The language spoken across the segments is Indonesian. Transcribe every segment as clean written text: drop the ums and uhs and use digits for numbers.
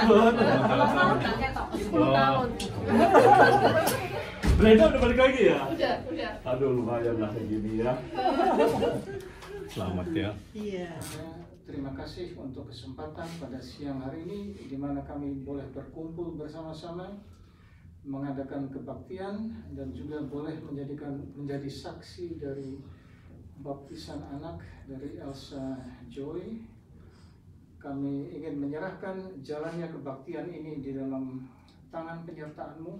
10 tahun. Brenda udah balik lagi ya? Udah. Aduh, lumayan lah kayak gini ya. Selamat ya. Iya. Terima kasih untuk kesempatan pada siang hari ini di mana kami boleh berkumpul bersama-sama mengadakan kebaktian dan juga boleh menjadi saksi dari baptisan anak dari Elsa Joy. Kami ingin menyerahkan jalannya kebaktian ini di dalam tangan penyertaan-Mu.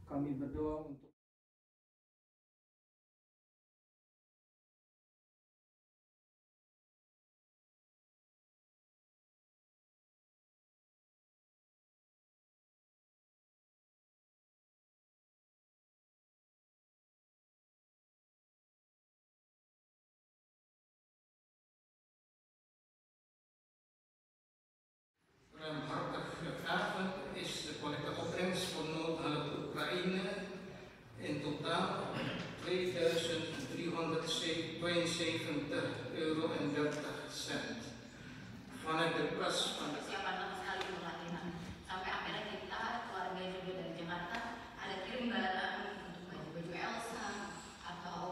Kami berdoa untuk Avond is de collecte opbrengst voor nood aan het Oekraïne in totaal €2372,30. Vanuit de kas van de persiapan lama sekali untuk latihan sampai akhirnya kita keluarga juga dari Jakarta ada kirim barang untuk baju-baju Elsa atau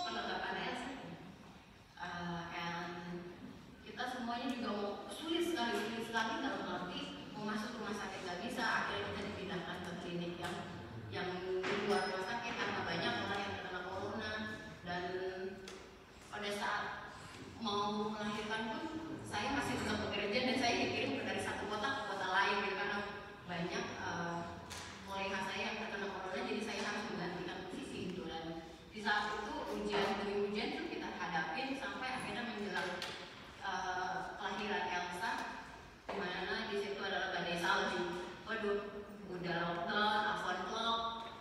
perlengkapan Elsa. And kita semuanya juga mau sulit sekali dalam arti mau masuk rumah sakit nggak bisa, akhirnya kita dipindahkan ke klinik yang di luar rumah sakit karena banyak orang yang terkena corona. Dan pada saat mau melahirkan pun saya masih tetap bekerja dan saya dikirim dari satu kota ke kota lain karena banyak kolega saya yang terkena corona, jadi saya harus menggantikan posisi itu. Dan di saat itu ujian demi ujian itu kita hadapin sampai akhirnya menjelang kelahiran Elsa, di mana di situ adalah badai salju. Waduh, udah lockdown, Avon clock,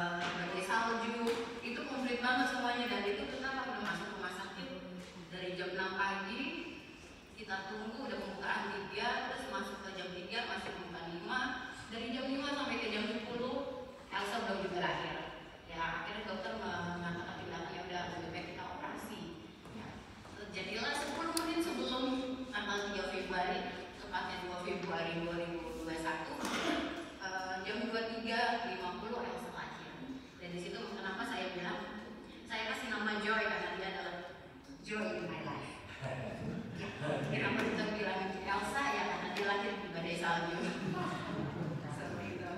badai salju, itu komplit banget semuanya. Dan itu kita udah masuk rumah sakit dari jam 6 pagi. Kita tunggu udah pembukaan 3, terus masuk ke jam 3 masih buka 5. Dari jam 5 sampai ke jam 10 Elsa belum juga lahir. Ya akhirnya dokter mengatakan tindakannya udah lebih baik kita operasi. Ya, jadilah 10 menit sebelum tanggal 3 Februari, tepatnya 2 Februari 2021, jam 23.50 Elsa lahir. Dan di situ kenapa saya bilang saya kasih nama Joy karena dia adalah joy in my life. Kenapa kita bilang Elsa ya karena dia lahir di badai salju. Seperti itu.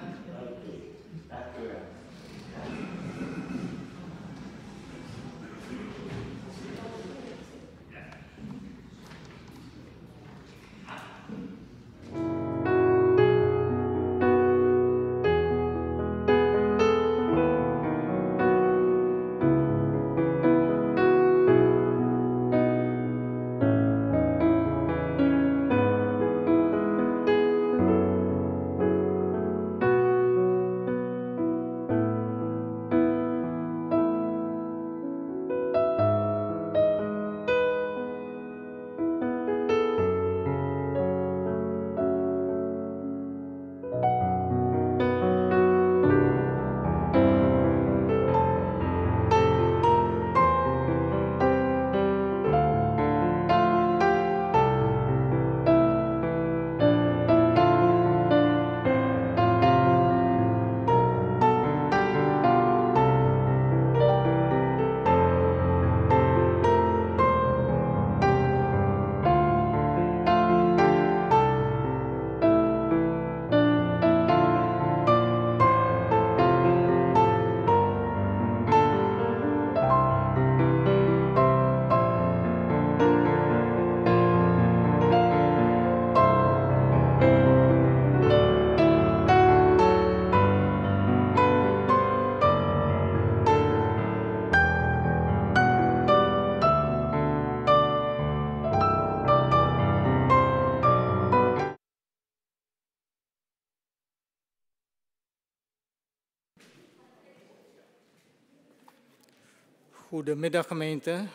Goedemiddag gemeente.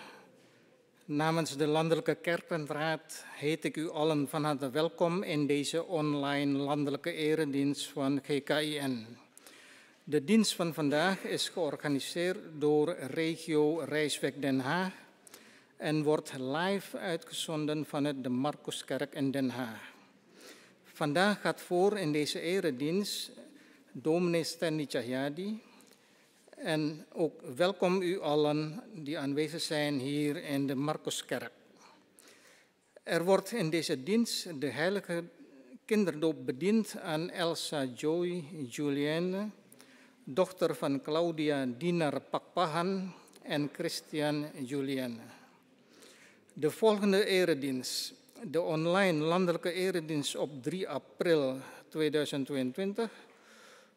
Namens de Landelijke Kerkenraad heet ik u allen van harte welkom in deze online landelijke eredienst van GKIN. De dienst van vandaag is georganiseerd door Regio Rijswijk Den Haag en wordt live uitgezonden vanuit de Marcuskerk in Den Haag. vandaag gaat voor in deze eredienst dominee Stanley Cahyadi. En ook welkom u allen die aanwezig zijn hier in de Marcuskerk. Er wordt in deze dienst de heilige kinderdoop bediend aan Elsa Joy Julienne, dochter van Claudia Dinar Pakpahan en Christian Julienne. De volgende eredienst, de online landelijke eredienst op 3 april 2022,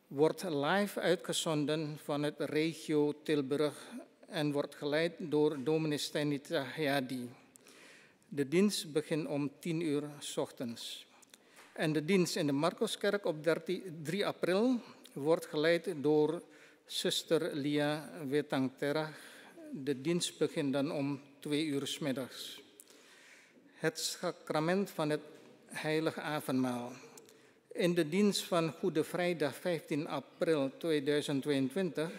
wordt live uitgezonden vanuit regio Tilburg en wordt geleid door dominee Stanley Cahyadi. De dienst begint om 10 uur 's ochtends. En de dienst in de Marcuskerk op 3 april wordt geleid door zuster Lia Wetangterach. De dienst begint dan om 2 uur 's middags. Het sacrament van het heilige avondmaal. In de dienst van Goede Vrijdag 15 april 2022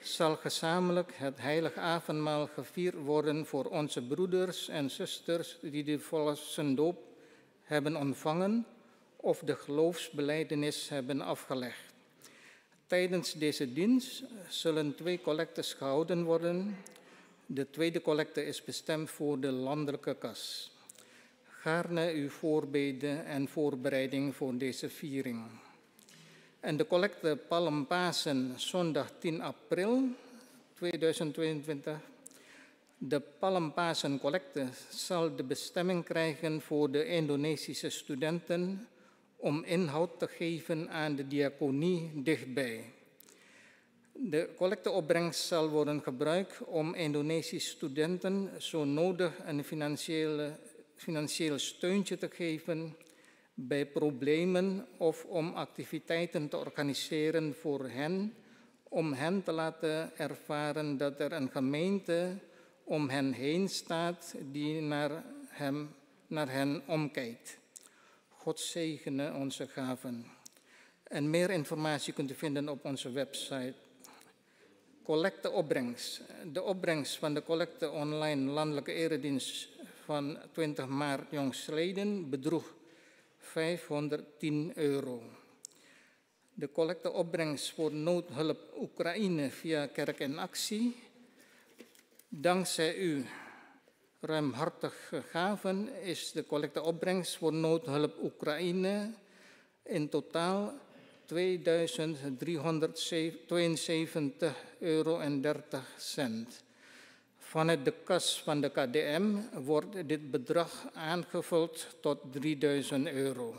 zal gezamenlijk het heilige avondmaal gevierd worden voor onze broeders en zusters die de volwassendoop hebben ontvangen of de geloofsbelijdenis hebben afgelegd. Tijdens deze dienst zullen 2 collectes gehouden worden. De tweede collecte is bestemd voor de landelijke kas. Gaarne uw voorbeden en voorbereiding voor deze viering. En de collecte Palmpasen zondag 10 april 2022. De Palmpasen collecte zal de bestemming krijgen voor de Indonesische studenten om inhoud te geven aan de diaconie dichtbij. De collecteopbrengst zal worden gebruikt om Indonesische studenten zo nodig een financieel steuntje te geven bij problemen of om activiteiten te organiseren voor hen, om hen te laten ervaren dat er een gemeente om hen heen staat die naar hen omkijkt. God zegene onze gaven. En meer informatie kunt u vinden op onze website. Collecteopbrengst. De opbrengst van de collecte online landelijke eredienst van 20 maart jongstleden bedroeg €510. De collecteopbrengst voor noodhulp Oekraïne via Kerk in Actie. Dankzij uw ruimhartige gaven is de collecteopbrengst voor noodhulp Oekraïne in totaal €2.372,30. Vanuit de kas van de KDM wordt dit bedrag aangevuld tot €3.000.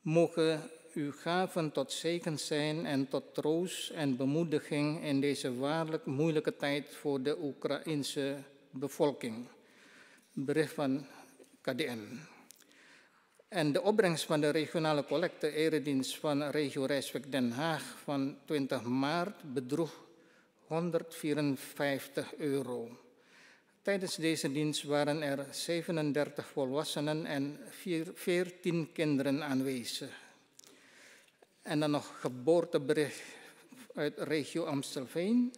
Mogen uw gaven tot zegen zijn en tot troost en bemoediging in deze waarlijk moeilijke tijd voor de Oekraïnse bevolking. Bericht van KDM. En de opbrengst van de regionale collecte eredienst van regio Rijswijk Den Haag van 20 maart bedroeg €154. Tijdens deze dienst waren er 37 volwassenen en 14 kinderen aanwezig. En dan nog geboortebericht uit regio Amstelveen.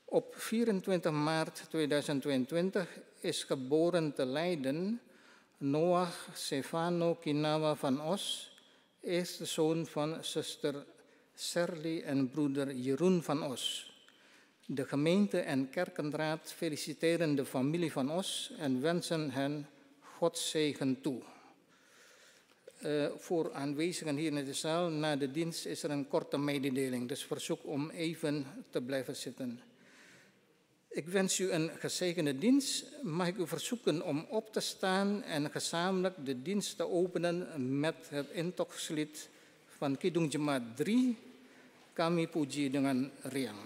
Op 24 maart 2022 is geboren te Leiden Noach Stefano Kinawa van Os, eerste zoon van zuster Serli en broeder Jeroen van Os. De gemeente en kerkenraad feliciteren de familie van Os en wensen hen Gods zegen toe. Voor aanwezigen hier in de zaal, na de dienst is er een korte mededeling, dus verzoek om even te blijven zitten. Ik wens u een gezegende dienst. Mag ik u verzoeken om op te staan en gezamenlijk de dienst te openen met het intochtslied van Kidung Jemaat 3, Kami Puji dengan Riang.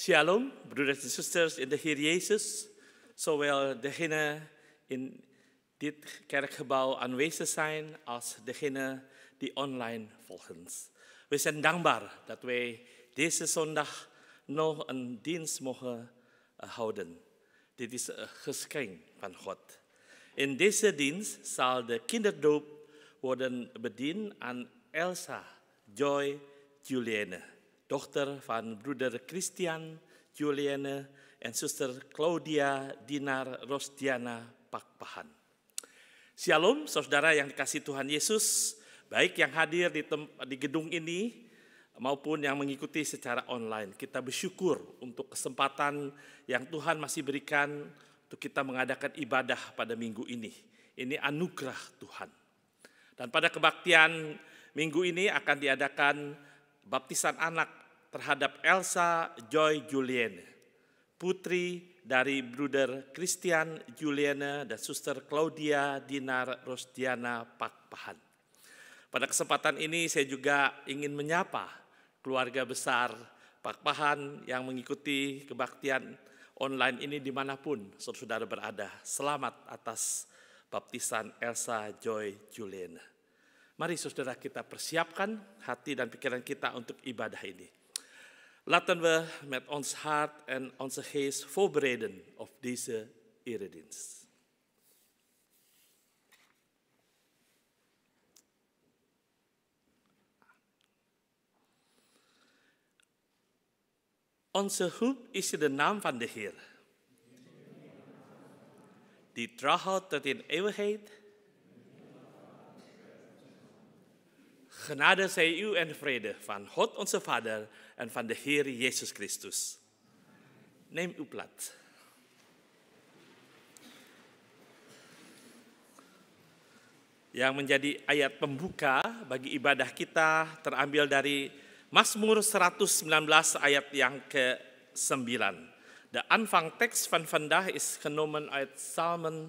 Shalom, broeders en zusters in de Heer Jezus, zowel degenen in dit kerkgebouw aanwezig zijn als degenen die online volgen. We zijn dankbaar dat wij deze zondag nog een dienst mogen houden. Dit is een geschenk van God. In deze dienst zal de kinderdoop worden bediend aan Elsa Joy Julienne, dochter van broeder Christian Julienne en zuster Claudia Dinar Rosdiana Pakpahan. Shalom, saudara yang dikasihi Tuhan Yesus, baik yang hadir di gedung ini maupun yang mengikuti secara online. Kita bersyukur untuk kesempatan yang Tuhan masih berikan untuk kita mengadakan ibadah pada minggu ini. Ini anugerah Tuhan. Dan pada kebaktian minggu ini akan diadakan baptisan anak terhadap Elsa Joy Julienne, putri dari Bruder Christian Julienne dan Suster Claudia Dinar Rosdiana Pakpahan. Pada kesempatan ini saya juga ingin menyapa keluarga besar Pakpahan yang mengikuti kebaktian online ini dimanapun saudara berada. Selamat atas baptisan Elsa Joy Julienne. Mari saudara kita persiapkan hati dan pikiran kita untuk ibadah ini. Laten we met ons hart en onze geest voorbereiden op deze eredienst. Onze hulp is in de naam van de Heer, die trouw houdt tot in eeuwigheid. Genade zij u en vrede van God onze Vader en van de Heer Jezus Christus. Neem uw plaats. Yang menjadi ayat pembuka bagi ibadah kita terambil dari Mazmur 119 ayat yang ke-9. De aanvangtekst van vandaag is genomen uit Psalmen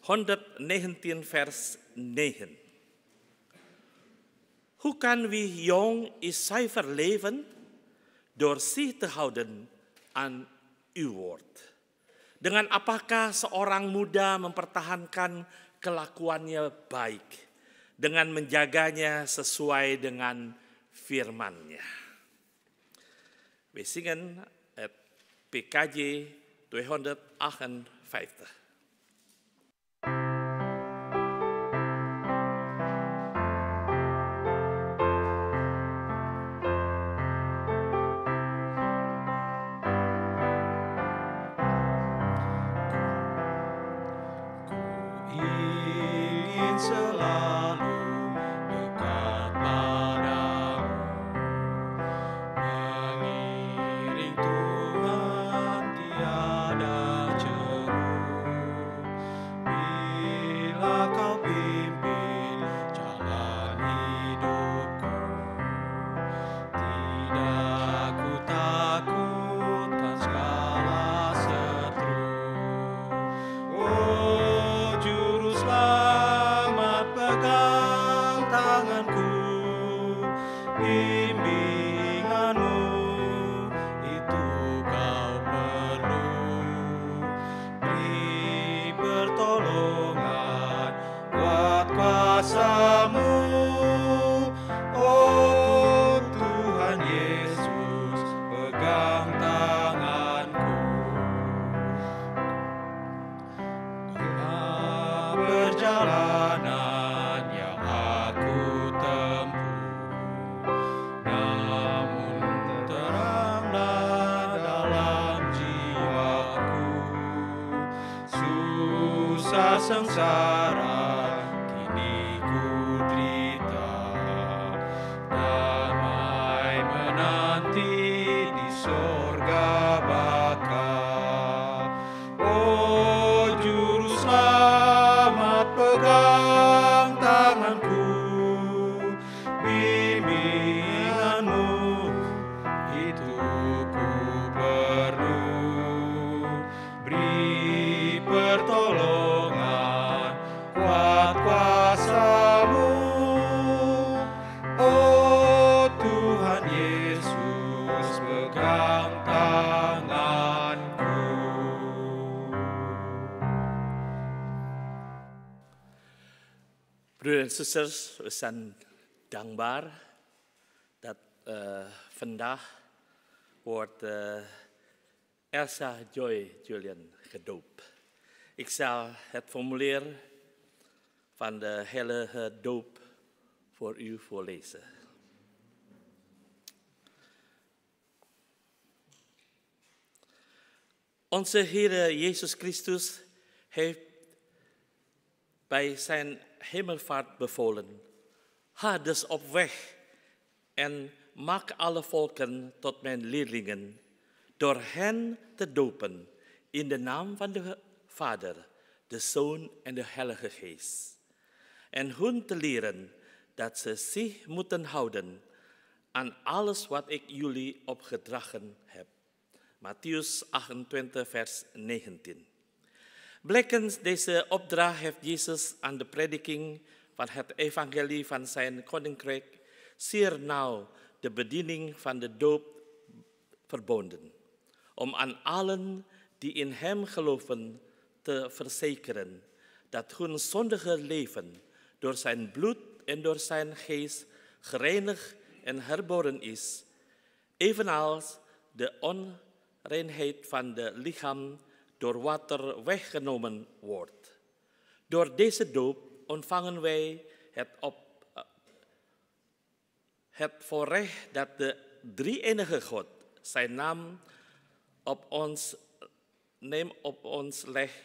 119 vers 9. Hoe kan wie jong is zuiver leven door zich te houden aan uw woord? Dengan apakah seorang muda mempertahankan kelakuannya baik dengan menjaganya sesuai dengan firman-Nya. We zingen het PKJ 258. Perjalanan yang aku tempuh, namun teranglah dalam jiwaku. Susah sengsara kini ku derita, damai menanti di sorga baka. Oh Juru Selamat, pegang tanganku, bimbinganmu itu ku perlu. Beri pertolongan, kuat kuasa-Mu. Oh Tuhan Yesus, pegang tanganku. Broeders en zusters, we zijn dankbaar dat vandaag wordt Elsa Joy Julian gedoopt. Ik zal het formulier van de heilige doop voor u voorlezen. Onze Heer Jezus Christus heeft bij zijn hemelvaart bevolen: ga dus op weg en maak alle volken tot mijn leerlingen, door hen te dopen in de naam van de Vader, de Zoon en de Heilige Geest. En hun te leren dat ze zich moeten houden aan alles wat ik jullie opgedragen heb. Mattheüs 28, vers 19. Blijkens deze opdracht heeft Jezus aan de prediking van het evangelie van zijn koninkrijk zeer nauw de bediening van de doop verbonden, om aan allen die in hem geloven te verzekeren dat hun zondige leven door zijn bloed en door zijn geest gereinigd en herboren is, evenals de onreinheid van het lichaam door water weggenomen wordt. Door deze doop ontvangen wij het voorrecht dat de drie-enige God zijn naam op ons legt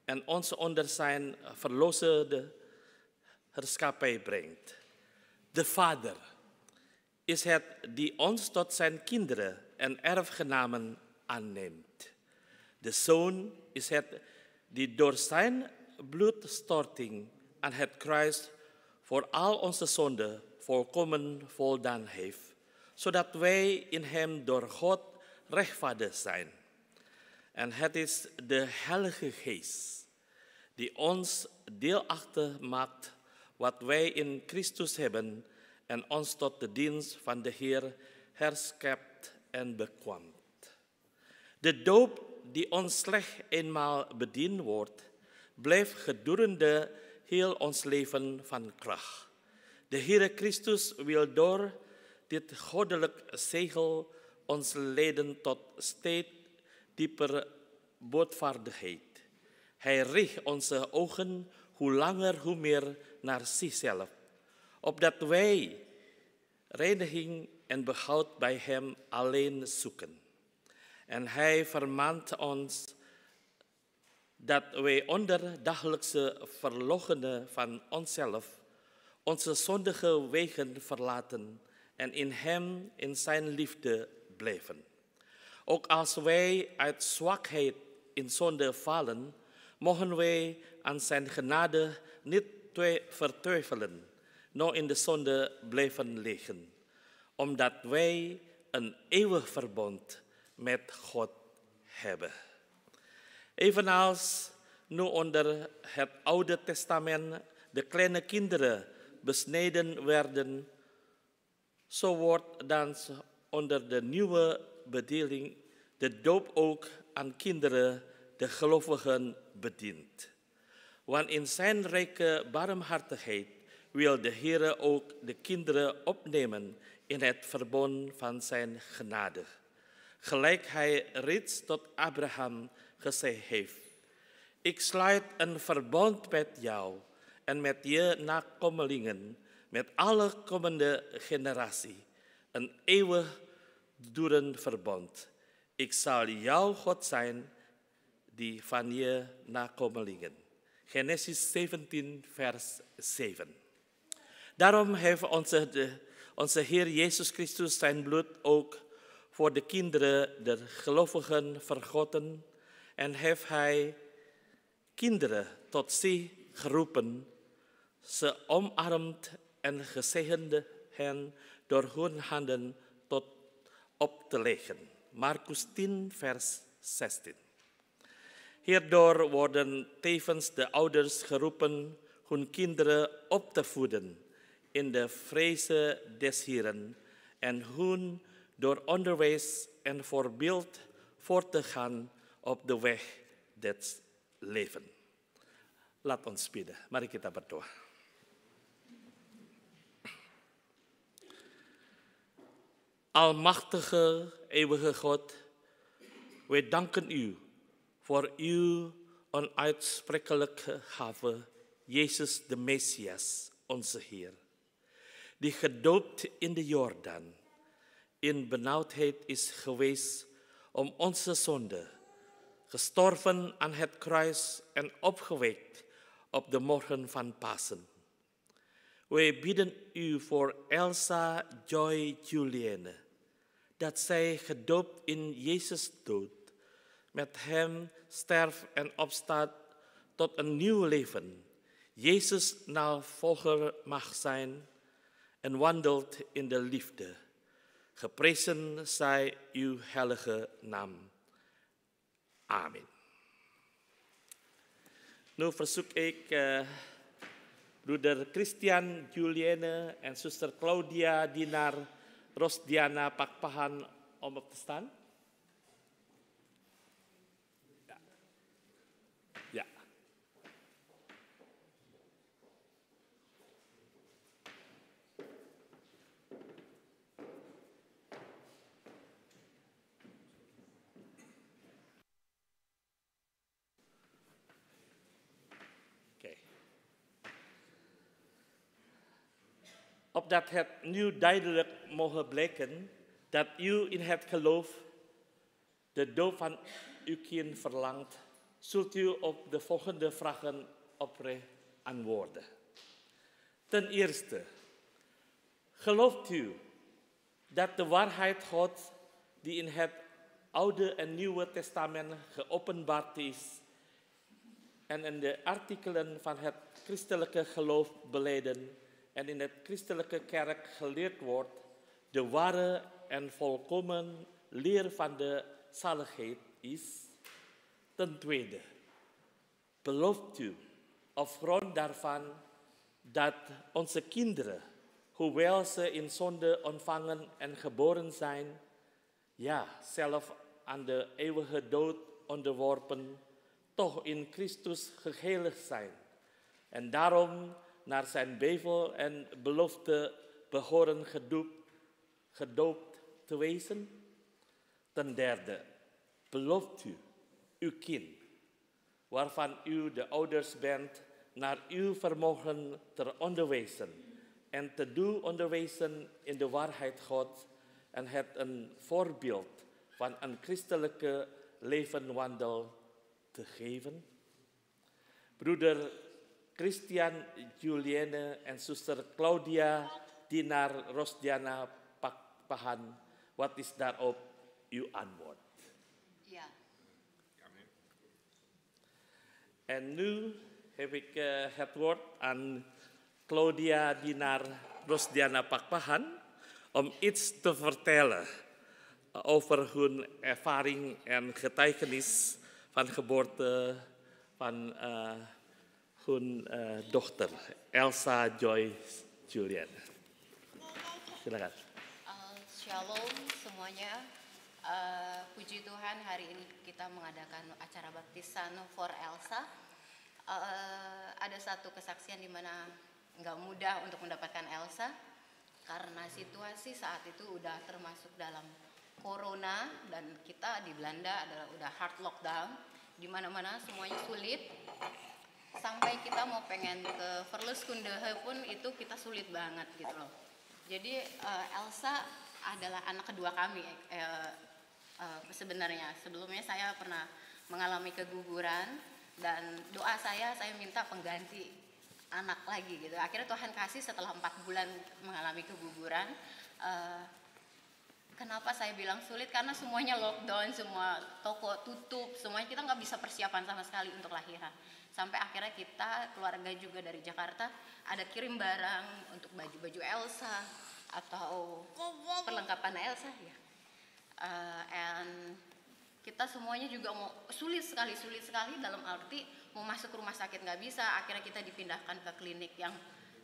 en ons onder zijn verlossende heerschappij brengt. De Vader is het die ons tot zijn kinderen en erfgenamen aanneemt. De Zoon is het die door zijn bloedstorting aan het kruis voor al onze zonden volkomen voldaan heeft, zodat wij in hem door God rechtvaardig zijn. En het is de Heilige Geest die ons deelachtig maakt wat wij in Christus hebben en ons tot de dienst van de Heer herschept en bekwamt. De doop die ons slechts eenmaal bediend wordt, blijft gedurende heel ons leven van kracht. De Heer Christus wil door dit goddelijk zegel ons leiden tot steeds dieper boetvaardigheid. Hij richt onze ogen hoe langer hoe meer naar zichzelf, opdat wij reiniging en behoud bij hem alleen zoeken. En hij vermaant ons dat wij onder dagelijkse verloochening van onszelf onze zondige wegen verlaten en in hem, in zijn liefde blijven. Ook als wij uit zwakheid in zonde vallen, mogen wij aan zijn genade niet vertwijfelen, nog in de zonde blijven liggen, omdat wij een eeuwig verbond met God hebben. Evenals nu onder het Oude Testament de kleine kinderen besneden werden, zo wordt dan onder de nieuwe bedeling de doop ook aan kinderen, de gelovigen, bedient. Want in zijn rijke barmhartigheid wil de Heer ook de kinderen opnemen in het verbond van zijn genade. Gelijk hij reeds tot Abraham gezegd heeft: ik sluit een verbond met jou en met je nakomelingen, met alle komende generatie, een eeuwigdurend verbond. Ik zal jouw God zijn, die van je nakomelingen. Genesis 17, vers 7. Daarom heeft onze Heer Jezus Christus zijn bloed ook voor de kinderen der gelovigen vergoten en heeft hij kinderen tot zich geroepen, ze omarmd en gezegend hen door hun handen tot op te leggen. Marcus 10, vers 16. Hierdoor worden tevens de ouders geroepen hun kinderen op te voeden in de vrezen des Heeren en hun door onderwijs en voorbeeld voor te gaan op de weg des leven. Laat ons bidden. Mari kita berdoa. Almachtige, eeuwige God, wij danken u voor uw onuitsprekelijke gave, Jezus de Messias, onze Heer, die gedoopt in de Jordaan, in benauwdheid is geweest om onze zonde, gestorven aan het kruis en opgewekt op de morgen van Pasen. Wij bidden u voor Elsa Joy Julienne, dat zij gedoopt in Jezus dood, met hem sterft en opstaat tot een nieuw leven, Jezus navolger mag zijn en wandelt in de liefde. Geprezen zij uw heilige naam. Amen. Nu verzoek ik broeder Christian Julienne en zuster Claudia Dinar Rosdiana Pakpahan om op te staan. Ja. Ja. Opdat het nu duidelijk mogen blijken dat u in het geloof de doop van uw kind verlangt, zult u op de volgende vragen oprecht antwoorden. Ten eerste, gelooft u dat de waarheid God die in het Oude en Nieuwe Testament geopenbaard is en in de artikelen van het christelijke geloof belijden en in het christelijke kerk geleerd wordt, de ware en volkomen leer van de zaligheid is? Ten tweede, belooft u op grond daarvan dat onze kinderen, hoewel ze in zonde ontvangen en geboren zijn, ja, zelf aan de eeuwige dood onderworpen, toch in Christus geheiligd zijn en daarom naar zijn bevel en belofte behoren gedoopt te wezen? Ten derde, belooft u uw kind, waarvan u de ouders bent, naar uw vermogen te onderwijzen en te doen onderwijzen in de waarheid God en het een voorbeeld van een christelijke levenwandel te geven? Broeder Christian Julienne en zuster Claudia Dinar Rosdiana Pakpahan, wat is daarop uw antwoord? Ja. En nu heb ik het woord aan Claudia Dinar Rosdiana Pakpahan om iets te vertellen over hun ervaring en getuigenis van geboorte van hun dochter Elsa Joy Julienne. Silakan. Shalom semuanya. Puji Tuhan, hari ini kita mengadakan acara baptisan for Elsa. Ada satu kesaksian di mana nggak mudah untuk mendapatkan Elsa karena situasi saat itu udah termasuk dalam corona dan kita di Belanda adalah udah hard lockdown, di mana-mana semuanya sulit. Sampai kita mau pengen ke Verluskundehe pun itu kita sulit banget gitu loh. Jadi Elsa adalah anak kedua kami. Sebenarnya sebelumnya saya pernah mengalami keguguran dan doa saya minta pengganti anak lagi gitu. Akhirnya Tuhan kasih setelah 4 bulan mengalami keguguran. Kenapa saya bilang sulit? Karena semuanya lockdown, semua toko tutup, semuanya kita nggak bisa persiapan sama sekali untuk lahiran. Sampai akhirnya kita, keluarga juga dari Jakarta, ada kirim barang untuk baju-baju Elsa atau perlengkapan Elsa ya. And kita semuanya juga mau sulit sekali dalam arti mau masuk rumah sakit nggak bisa. Akhirnya kita dipindahkan ke klinik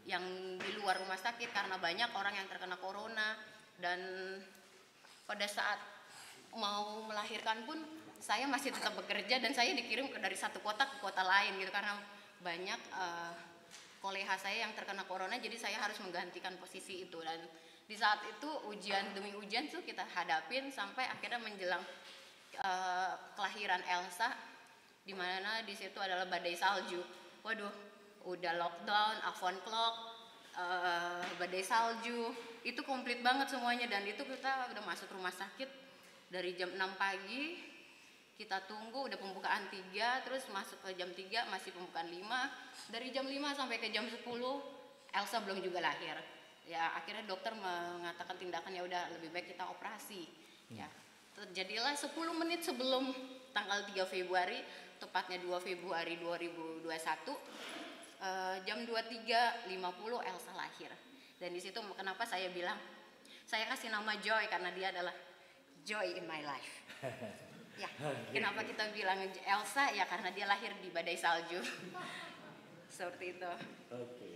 yang di luar rumah sakit karena banyak orang yang terkena corona. Dan pada saat mau melahirkan pun saya masih tetap bekerja dan saya dikirim dari satu kota ke kota lain gitu karena banyak kolega saya yang terkena corona, jadi saya harus menggantikan posisi itu. Dan Di saat itu ujian demi ujian tuh kita hadapin sampai akhirnya menjelang kelahiran Elsa, di mana di situ adalah badai salju. Waduh, udah lockdown, Avon clock, badai salju, itu komplit banget semuanya. Dan itu kita udah masuk rumah sakit dari jam 6 pagi, kita tunggu udah pembukaan 3, terus masuk ke jam 3 masih pembukaan 5, dari jam 5 sampai ke jam 10 Elsa belum juga lahir. Ya akhirnya dokter mengatakan tindakan ya udah lebih baik kita operasi. Ya terjadilah 10 menit sebelum tanggal 3 Februari, tepatnya 2 Februari 2021, jam 23.50 Elsa lahir. Dan di situ kenapa saya bilang saya kasih nama Joy, karena dia adalah joy in my life. Ya, kenapa kita bilang Elsa? Ya karena dia lahir di badai salju. Seperti itu. Oke,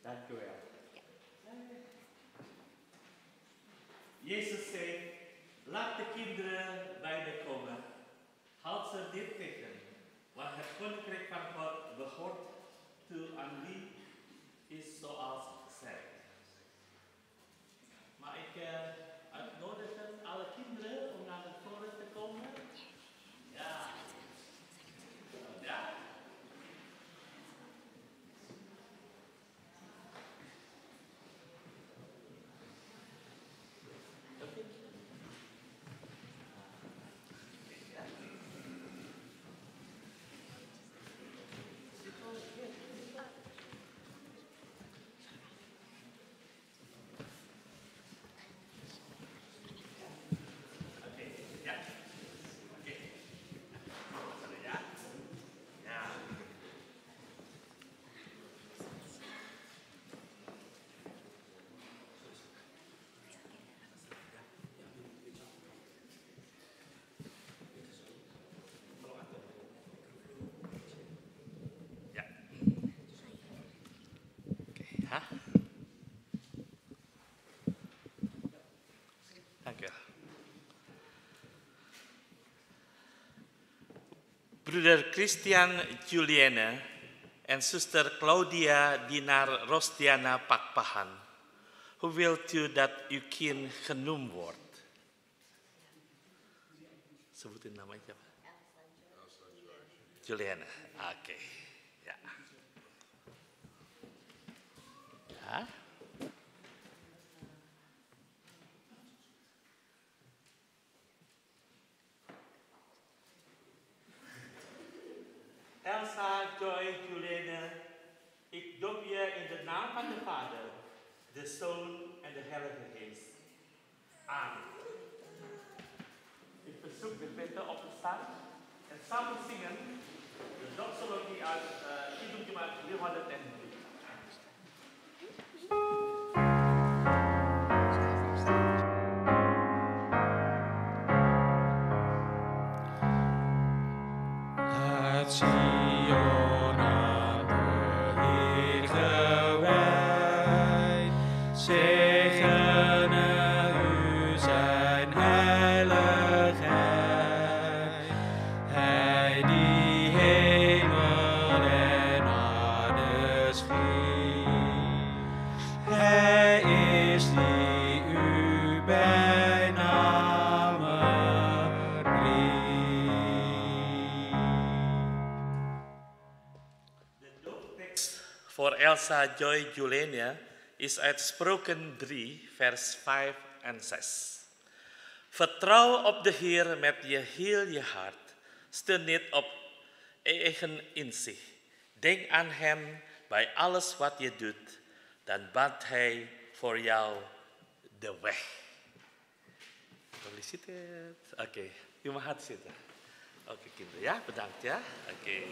dank u wel. Jezus zei, laat de kinderen bij me komen. Houd ze niet tegen, want het koninkrijk van God behoort toe aan wie is zoals zij. Maar ik uitnodigen alle kinderen om naar de toren te komen. Ja. Ja. Dank u. Broeder Christian Julienne en zuster Claudia Dinar Rosdiana Pakpahan, hoe wilt u dat uw kind genoemd wordt? Sebutin namanya siapa? Juliana. Oke. Ya. Ya. Elsa Joy Julienne, ik doop je in de naam van de Vader, de Zoon en de Heilige Geest. Amen. Ik verzoek de bidden op te staan en samen zingen de doxologie uit Kidung Jemaat 303. Sion aan de Heer gewijd, zegene u zijn heiligheid. Hij die hemel en aarde schiep, hij is die u bij name riep. Voor Elsa Joy Julienne is uit Spreuken 3, vers 5 en 6. Vertrouw op de Heer met je heel je hart. Steun niet op eigen inzicht. Denk aan Hem bij alles wat je doet. Dan baant Hij voor jou de weg. Boleh zitten? Oké, u mag gaan zitten. Oké, kinderen, ja, bedankt ya. Oké.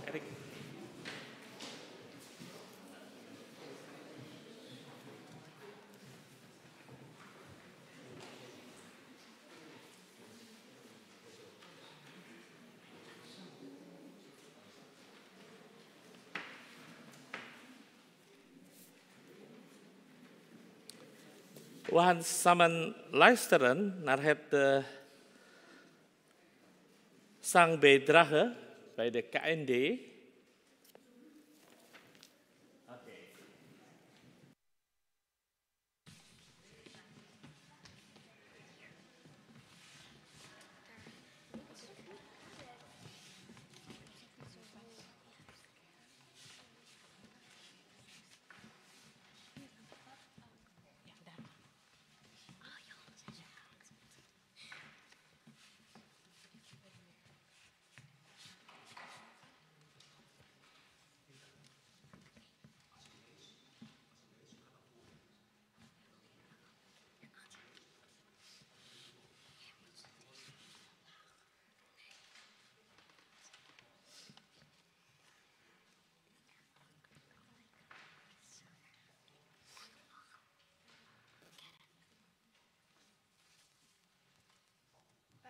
Erik. We gaan samen luisteren naar het zangbijdrage by the KND.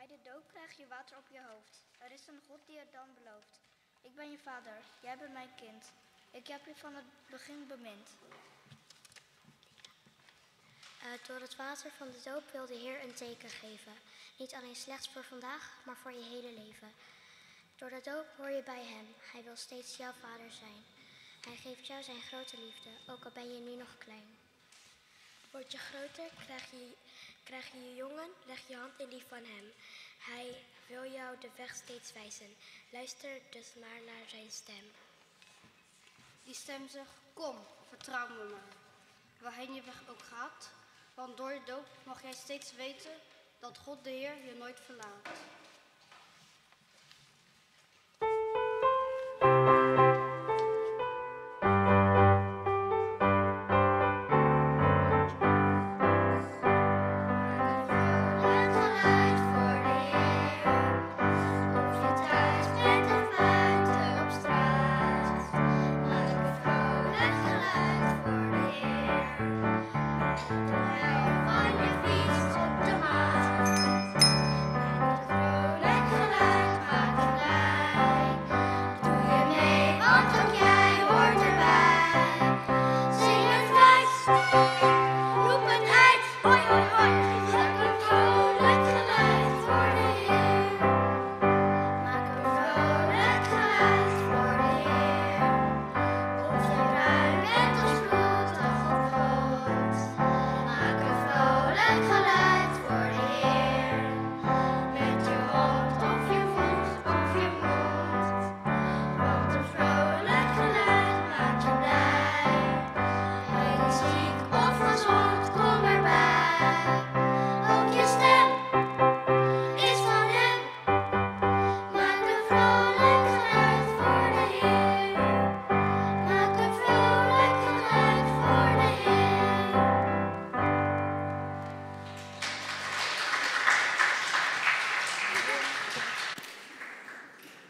Bij de doop krijg je water op je hoofd. Er is een God die het dan belooft. Ik ben je vader, jij bent mijn kind. Ik heb je van het begin bemind. Door het water van de doop wil de Heer een teken geven. Niet alleen slechts voor vandaag, maar voor je hele leven. Door de doop hoor je bij hem. Hij wil steeds jouw vader zijn. Hij geeft jou zijn grote liefde, ook al ben je nu nog klein. Word je groter, krijg je je jongen, leg je hand in die van hem. Hij wil jou de weg steeds wijzen. Luister dus maar naar zijn stem. Die stem zegt, kom, vertrouw me maar. Waarheen je weg ook gaat, want door de doop mag jij steeds weten dat God de Heer je nooit verlaat.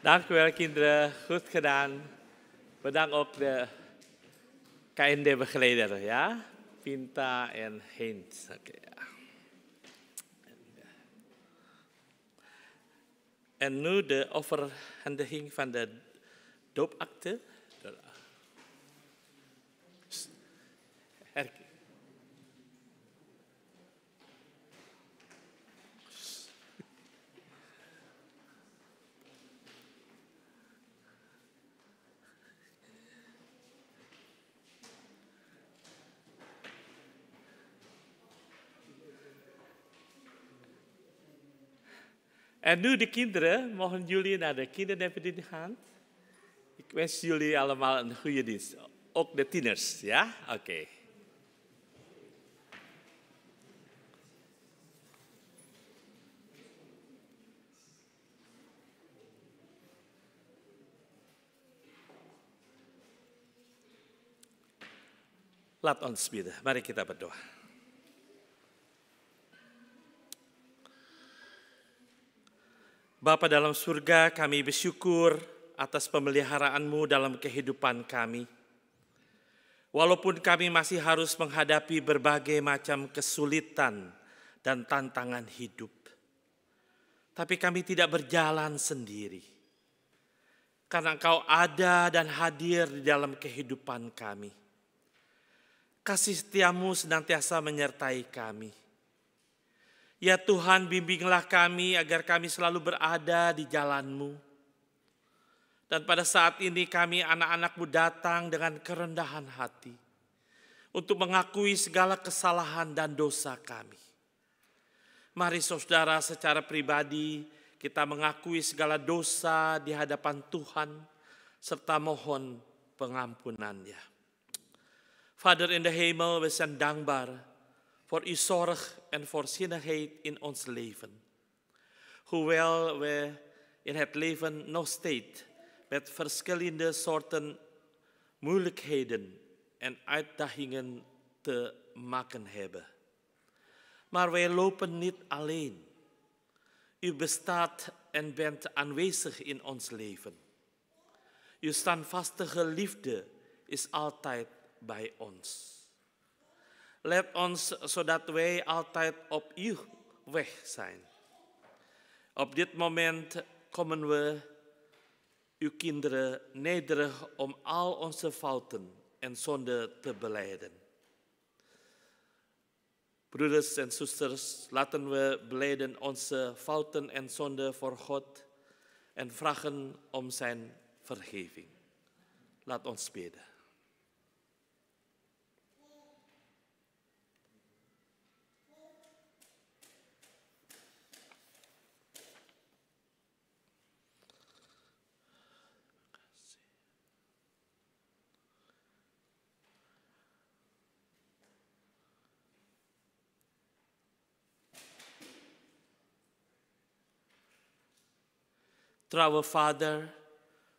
Dank u wel, kinderen. Goed gedaan. Bedankt ook de KND-begeleider, ja? Pinta en Heinz. Oké, ja. En nu de overhandiging van de doopakte. En nu de kinderen, mogen jullie naar de kinderdependent gaan? Ik wens jullie allemaal een goede dienst. Ook de tieners, ja? Oké. Laat ons bidden. Mari kita berdoa. Bapa dalam surga, kami bersyukur atas pemeliharaan-Mu dalam kehidupan kami. Walaupun kami masih harus menghadapi berbagai macam kesulitan dan tantangan hidup. Tapi kami tidak berjalan sendiri. Karena Engkau ada dan hadir di dalam kehidupan kami. Kasih setia-Mu senantiasa menyertai kami. Ya Tuhan, bimbinglah kami agar kami selalu berada di jalan-Mu. Dan pada saat ini kami anak-anak-Mu datang dengan kerendahan hati untuk mengakui segala kesalahan dan dosa kami. Mari saudara secara pribadi kita mengakui segala dosa di hadapan Tuhan serta mohon pengampunannya. Vader in de hemel, we zijn dankbaar voor uw zorg en voorzienigheid in ons leven. Hoewel we in het leven nog steeds met verschillende soorten moeilijkheden en uitdagingen te maken hebben. Maar wij lopen niet alleen. U bestaat en bent aanwezig in ons leven. Uw standvastige liefde is altijd bij ons. Laat ons zodat wij altijd op uw weg zijn. Op dit moment komen we, uw kinderen, nederig om al onze fouten en zonden te belijden. Broeders en zusters, laten we belijden onze fouten en zonden voor God en vragen om zijn vergeving. Laat ons bidden. Trouwe Vader,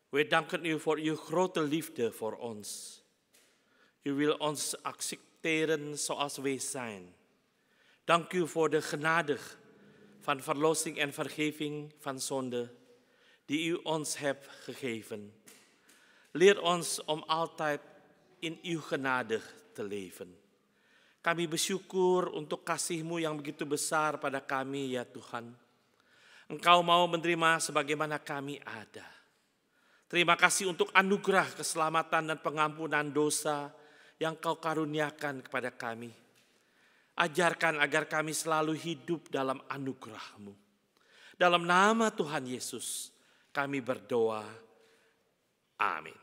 wij danken u voor uw grote liefde voor ons. U wil ons accepteren zoals wij zijn. Dank u voor de genade van verlossing en vergeving van zonde die u ons hebt gegeven. Leer ons om altijd in uw genade te leven. Kami bersyukur untuk kasih-Mu yang begitu besar pada kami, ya Tuhan. Engkau mau menerima sebagaimana kami ada. Terima kasih untuk anugerah keselamatan dan pengampunan dosa yang Kau karuniakan kepada kami. Ajarkan agar kami selalu hidup dalam anugerah-Mu. Dalam nama Tuhan Yesus kami berdoa. Amin.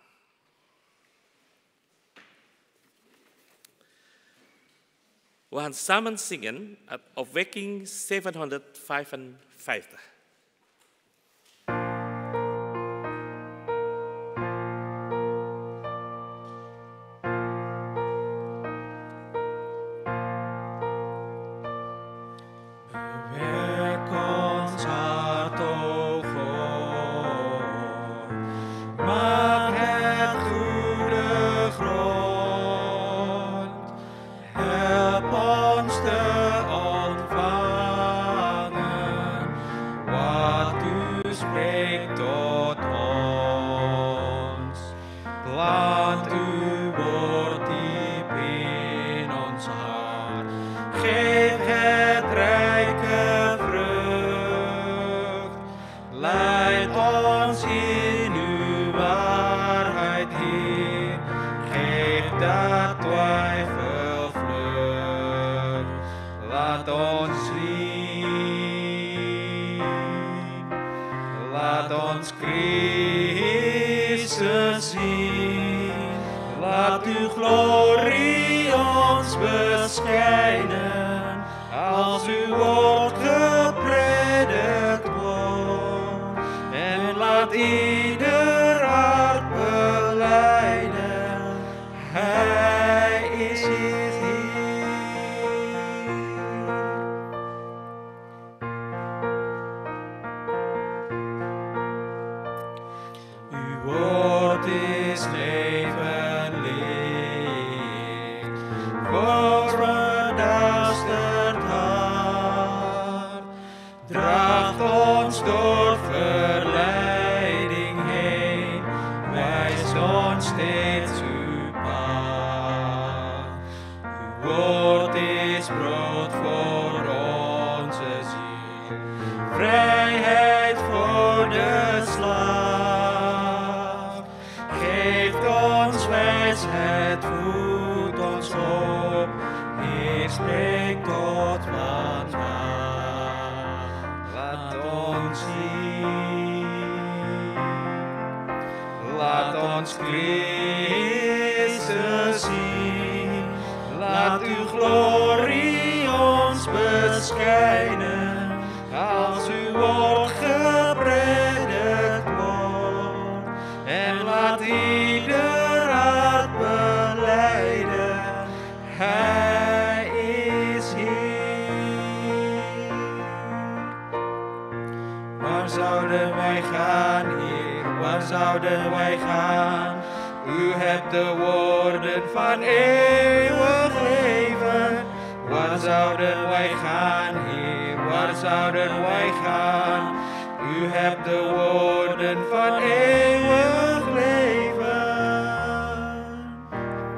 We gaan samen zingen uit Opwekking 755. ons Christus zien. Laat uw glorie ons beschijnen, als uw woord gepredikt wordt. En laat ieder hart belijden, Hij is Heer. Waar zouden wij gaan, Heer? Waar zouden wij gaan? U hebt de woorden van eeuwig leven. Waar zouden wij gaan, Heer? Waar zouden wij gaan? U hebt de woorden van eeuwig leven.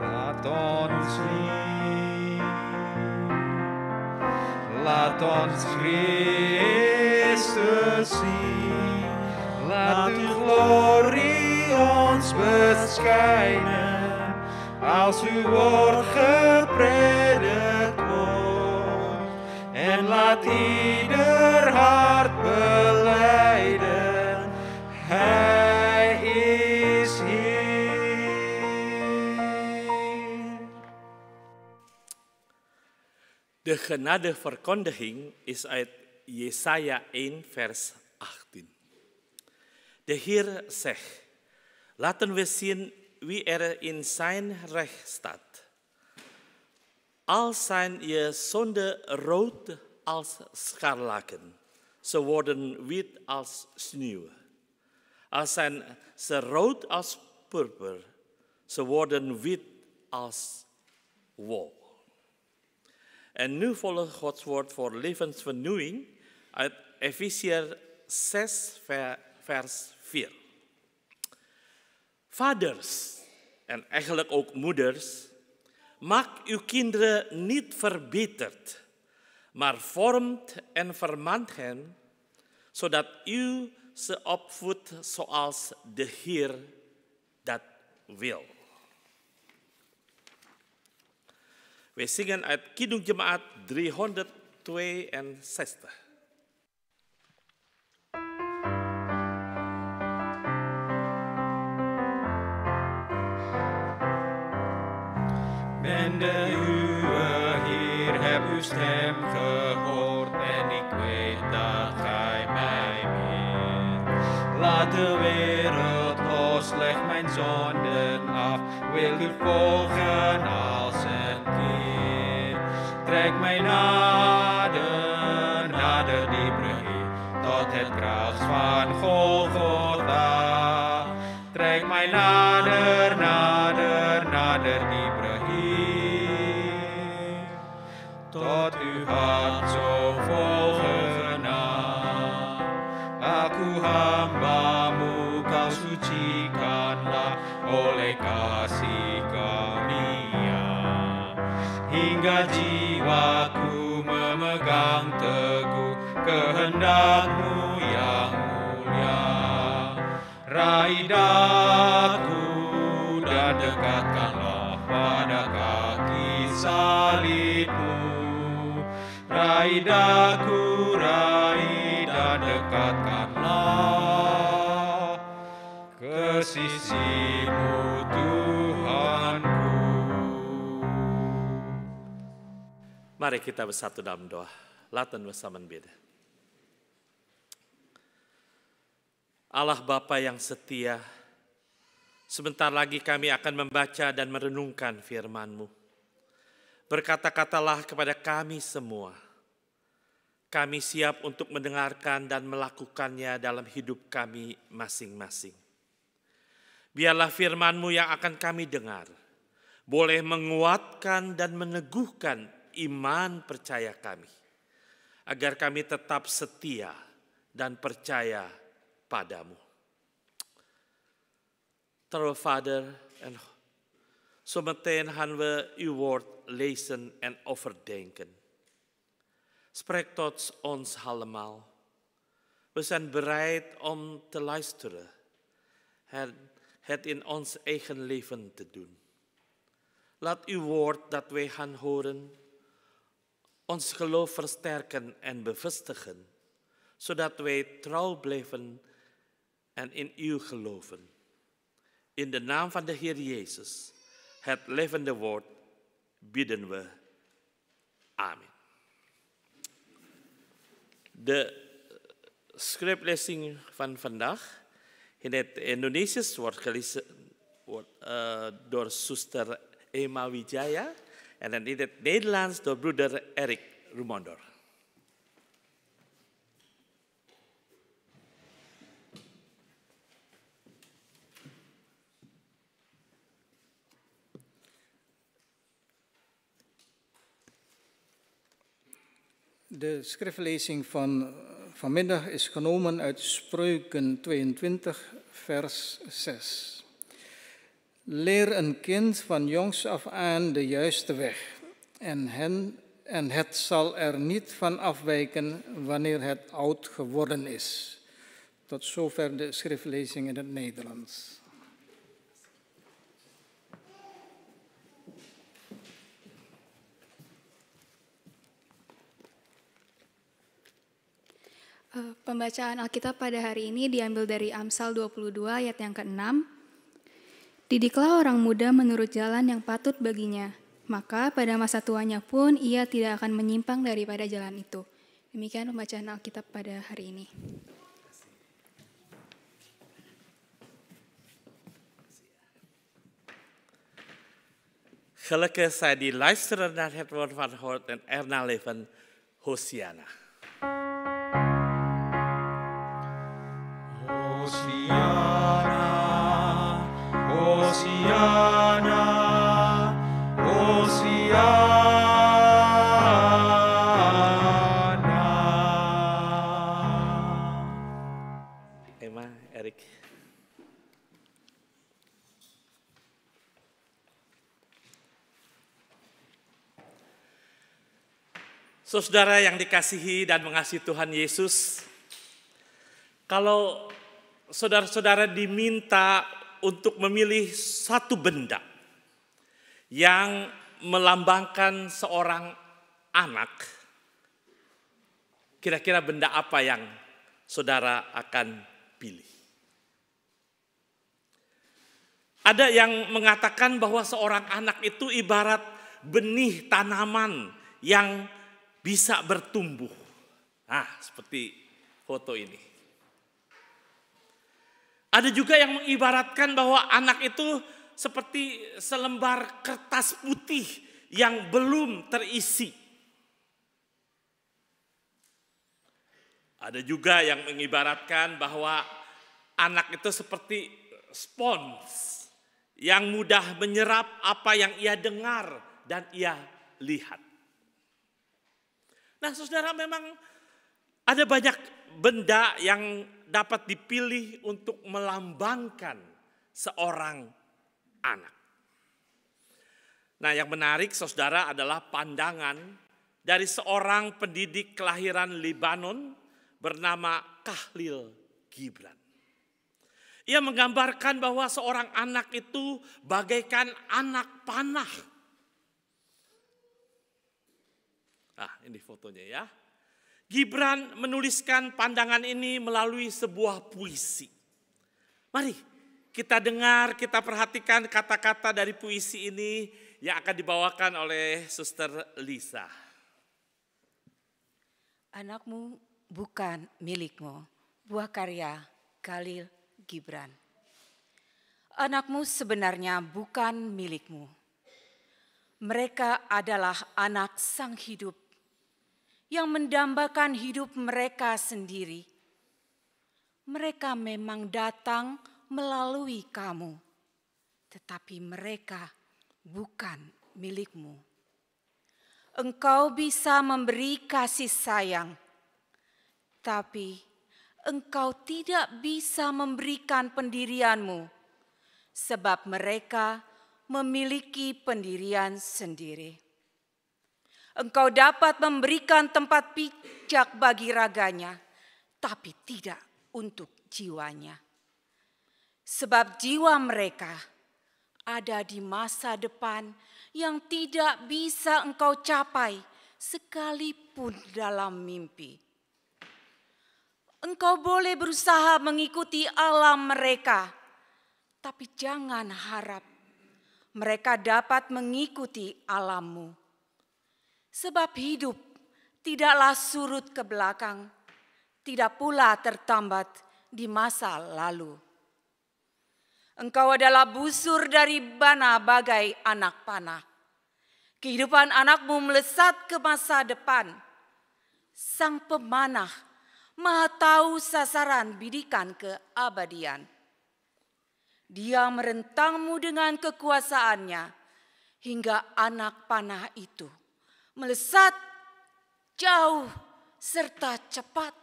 Laat ons zien. Laat ons Christus zien. Laat uw glorie ons beschijnen, als uw woord gepredikt wordt. En laat ieder hart belijden, Hij is Heer. De genadeverkondiging is uit Jesaja 1 vers 18. De Heer zegt, laten we zien wie er in zijn recht staat. Al zijn je zonden rood als scharlaken, ze worden wit als sneeuw. Al zijn ze rood als purper, ze worden wit als wol. En nu volgt Gods woord voor levensvernieuwing uit Efesiërs 6 vers 4. Vaders en eigenlijk ook moeders, maak uw kinderen niet verbeterd, maar vormt en vermant hen, zodat u ze opvoedt zoals de Heer dat wil. Wij zingen uit Kidung Jemaat 362. Ben de uwe, Heer, heb uw stem gehoord en ik weet dat Gij mij bent. Laat de wereld los, leg mijn zonden af, wil u volgen als een kind. Trek mij nader, nader dieper, Heer, tot het kruis van Golgotha. Trek mij nader, nader, nader dieper, Heer, tot uw hart zo vol genade. Aku hambamu, kau sucikanlah oleh kasih karunia, hingga jiwaku memegang teguh kehendakmu yang mulia. Raih daku dan dekatkanlah pada kaki salibmu. Raih daku, raih dan dekatkanlah ke sisimu Tuhanku. Mari kita bersatu dalam doa. Laten we samen bidden. Allah Bapa yang setia, sebentar lagi kami akan membaca dan merenungkan firman-Mu. Berkata-katalah kepada kami semua. Kami siap untuk mendengarkan dan melakukannya dalam hidup kami masing-masing. Biarlah firman-Mu yang akan kami dengar boleh menguatkan dan meneguhkan iman percaya kami, agar kami tetap setia dan percaya padamu. Terwijl Vader, en zometeen gaan we uw woord lezen en overdenken. Spreek tot ons allemaal. We zijn bereid om te luisteren, het in ons eigen leven te doen. Laat uw woord dat wij gaan horen ons geloof versterken en bevestigen, zodat wij trouw blijven en in u geloven. In de naam van de Heer Jezus, het levende woord, bidden we. Amen. De scriptlezing van vandaag in het Indonesisch wordt gelezen door zuster Emma Wijaya en in het Nederlands door broeder Erik Rumondor. De schriftlezing van vanmiddag is genomen uit Spreuken 22, vers 6. Leer een kind van jongs af aan de juiste weg, en het zal er niet van afwijken wanneer het oud geworden is. Tot zover de schriftlezing in het Nederlands. Pembacaan Alkitab pada hari ini diambil dari Amsal 22 ayat yang ke-6. Didiklah orang muda menurut jalan yang patut baginya, maka pada masa tuanya pun ia tidak akan menyimpang daripada jalan itu. Demikian pembacaan Alkitab pada hari ini. Gelukkig zij die luisteren naar het woord van God en erna leven, Hosiana. Hosiana, Hosiana, Hosiana. Emma, Erik. Saudara yang dikasihi dan mengasihi Tuhan Yesus, kalau saudara-saudara diminta untuk memilih satu benda yang melambangkan seorang anak, kira-kira benda apa yang saudara akan pilih? Ada yang mengatakan bahwa seorang anak itu ibarat benih tanaman yang bisa bertumbuh. Nah, seperti foto ini. Ada juga yang mengibaratkan bahwa anak itu seperti selembar kertas putih yang belum terisi. Ada juga yang mengibaratkan bahwa anak itu seperti spons yang mudah menyerap apa yang ia dengar dan ia lihat. Nah, saudara, memang ada banyak benda yang dapat dipilih untuk melambangkan seorang anak. Nah, yang menarik, saudara, adalah pandangan dari seorang pendidik kelahiran Lebanon bernama Khalil Gibran. Ia menggambarkan bahwa seorang anak itu bagaikan anak panah. Nah, ini fotonya ya. Gibran menuliskan pandangan ini melalui sebuah puisi. Mari kita dengar, kita perhatikan kata-kata dari puisi ini yang akan dibawakan oleh Suster Lisa. Anakmu bukan milikmu, buah karya Khalil Gibran. Anakmu sebenarnya bukan milikmu. Mereka adalah anak Sang Hidup yang mendambakan hidup mereka sendiri. Mereka memang datang melalui kamu, tetapi mereka bukan milikmu. Engkau bisa memberi kasih sayang, tapi engkau tidak bisa memberikan pendirianmu, sebab mereka memiliki pendirian sendiri. Engkau dapat memberikan tempat pijak bagi raganya, tapi tidak untuk jiwanya. Sebab jiwa mereka ada di masa depan yang tidak bisa engkau capai sekalipun dalam mimpi. Engkau boleh berusaha mengikuti alam mereka, tapi jangan harap mereka dapat mengikuti alammu. Sebab hidup tidaklah surut ke belakang, tidak pula tertambat di masa lalu. Engkau adalah busur dari bana bagai anak panah. Kehidupan anakmu melesat ke masa depan. Sang pemanah maha tahu sasaran bidikan keabadian. Dia merentangmu dengan kekuasaannya hingga anak panah itu melesat jauh serta cepat.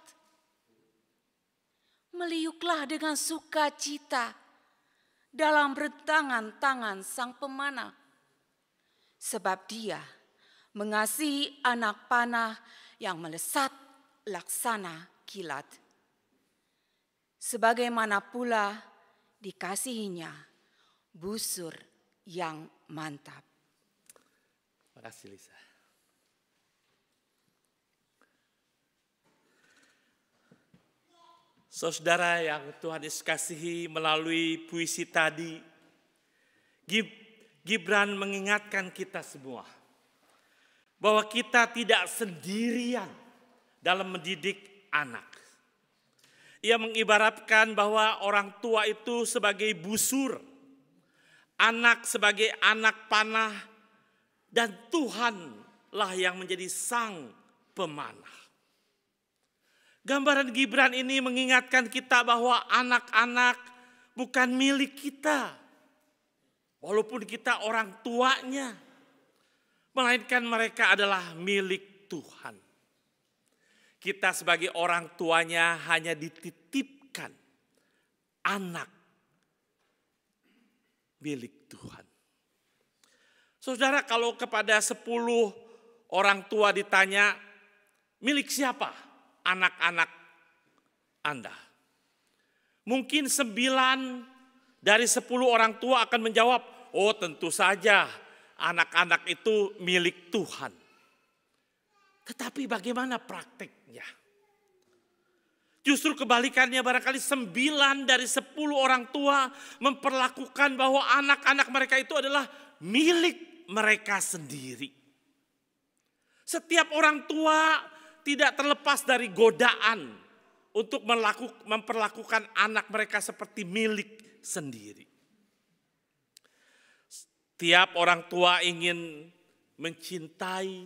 Meliuklah dengan sukacita dalam rentangan tangan sang pemanah. Sebab dia mengasihi anak panah yang melesat laksana kilat. Sebagaimana pula dikasihinya busur yang mantap. Terima kasih Lisa. Saudara yang Tuhan Yesus kasihi, melalui puisi tadi, Gibran mengingatkan kita semua bahwa kita tidak sendirian dalam mendidik anak. Ia mengibaratkan bahwa orang tua itu sebagai busur, anak sebagai anak panah, dan Tuhanlah yang menjadi sang pemanah. Gambaran Gibran ini mengingatkan kita bahwa anak-anak bukan milik kita, walaupun kita orang tuanya, melainkan mereka adalah milik Tuhan. Kita sebagai orang tuanya hanya dititipkan anak milik Tuhan. Saudara, kalau kepada 10 orang tua ditanya, milik siapa anak-anak Anda? Mungkin 9 dari 10 orang tua akan menjawab, oh tentu saja anak-anak itu milik Tuhan. Tetapi bagaimana prakteknya? Justru kebalikannya, barangkali 9 dari 10 orang tua memperlakukan bahwa anak-anak mereka itu adalah milik mereka sendiri. Setiap orang tua tidak terlepas dari godaan untuk memperlakukan anak mereka seperti milik sendiri. Setiap orang tua ingin mencintai,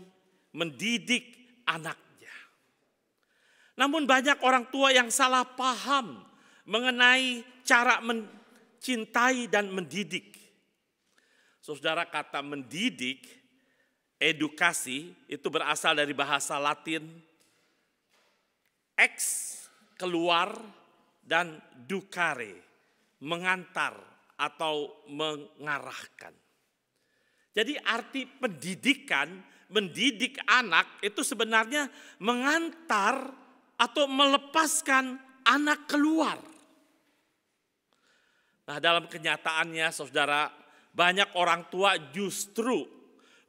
mendidik anaknya. Namun banyak orang tua yang salah paham mengenai cara mencintai dan mendidik. Saudara, kata mendidik, edukasi itu berasal dari bahasa Latin ex, keluar, dan ducare, mengantar atau mengarahkan. Jadi arti pendidikan, mendidik anak itu sebenarnya mengantar atau melepaskan anak keluar. Nah, dalam kenyataannya saudara, banyak orang tua justru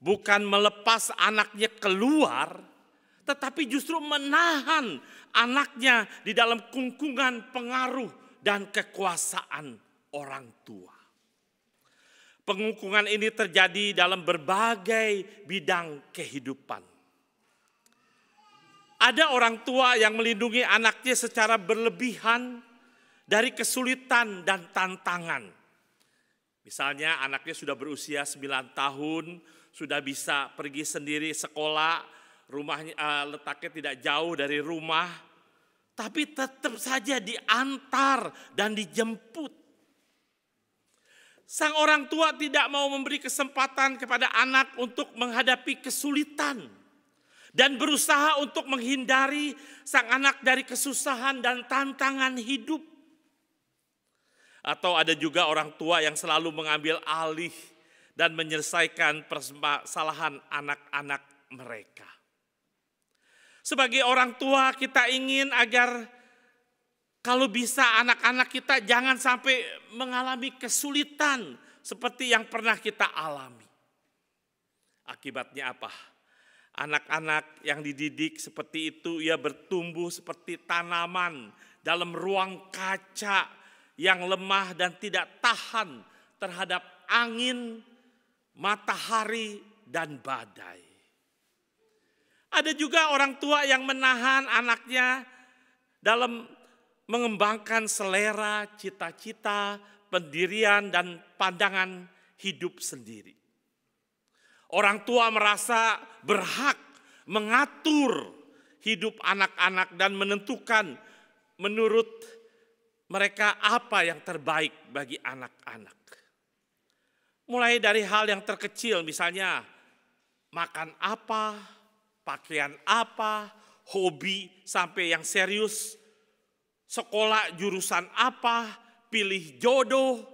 bukan melepas anaknya keluar, tetapi justru menahan anaknya di dalam kungkungan pengaruh dan kekuasaan orang tua. Pengungkungan ini terjadi dalam berbagai bidang kehidupan. Ada orang tua yang melindungi anaknya secara berlebihan dari kesulitan dan tantangan. Misalnya anaknya sudah berusia 9 tahun, sudah bisa pergi sendiri sekolah, rumahnya letaknya tidak jauh dari rumah, tapi tetap saja diantar dan dijemput. Sang orang tua tidak mau memberi kesempatan kepada anak untuk menghadapi kesulitan dan berusaha untuk menghindari sang anak dari kesusahan dan tantangan hidup. Atau ada juga orang tua yang selalu mengambil alih dan menyelesaikan permasalahan anak-anak mereka. Sebagai orang tua, kita ingin agar kalau bisa anak-anak kita jangan sampai mengalami kesulitan seperti yang pernah kita alami. Akibatnya apa? Anak-anak yang dididik seperti itu, ia bertumbuh seperti tanaman dalam ruang kaca yang lemah dan tidak tahan terhadap angin, matahari, dan badai. Ada juga orang tua yang menahan anaknya dalam mengembangkan selera, cita-cita, pendirian, dan pandangan hidup sendiri. Orang tua merasa berhak mengatur hidup anak-anak dan menentukan menurut mereka apa yang terbaik bagi anak-anak. Mulai dari hal yang terkecil, misalnya makan apa, pakaian apa, hobi sampai yang serius, sekolah jurusan apa, pilih jodoh,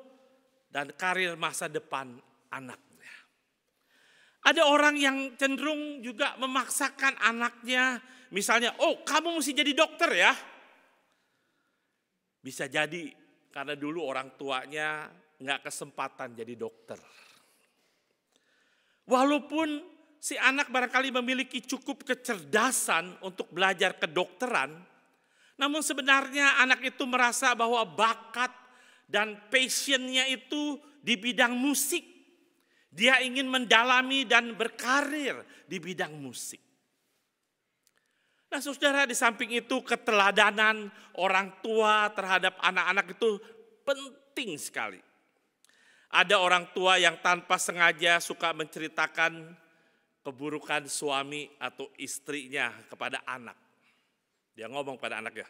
dan karir masa depan anaknya. Ada orang yang cenderung juga memaksakan anaknya, misalnya, oh kamu mesti jadi dokter ya. Bisa jadi karena dulu orang tuanya nggak kesempatan jadi dokter. Walaupun si anak barangkali memiliki cukup kecerdasan untuk belajar kedokteran, namun sebenarnya anak itu merasa bahwa bakat dan passionnya itu di bidang musik. Dia ingin mendalami dan berkarir di bidang musik. Nah saudara, di samping itu keteladanan orang tua terhadap anak-anak itu penting sekali. Ada orang tua yang tanpa sengaja suka menceritakan keburukan suami atau istrinya kepada anak. Dia ngomong pada anaknya,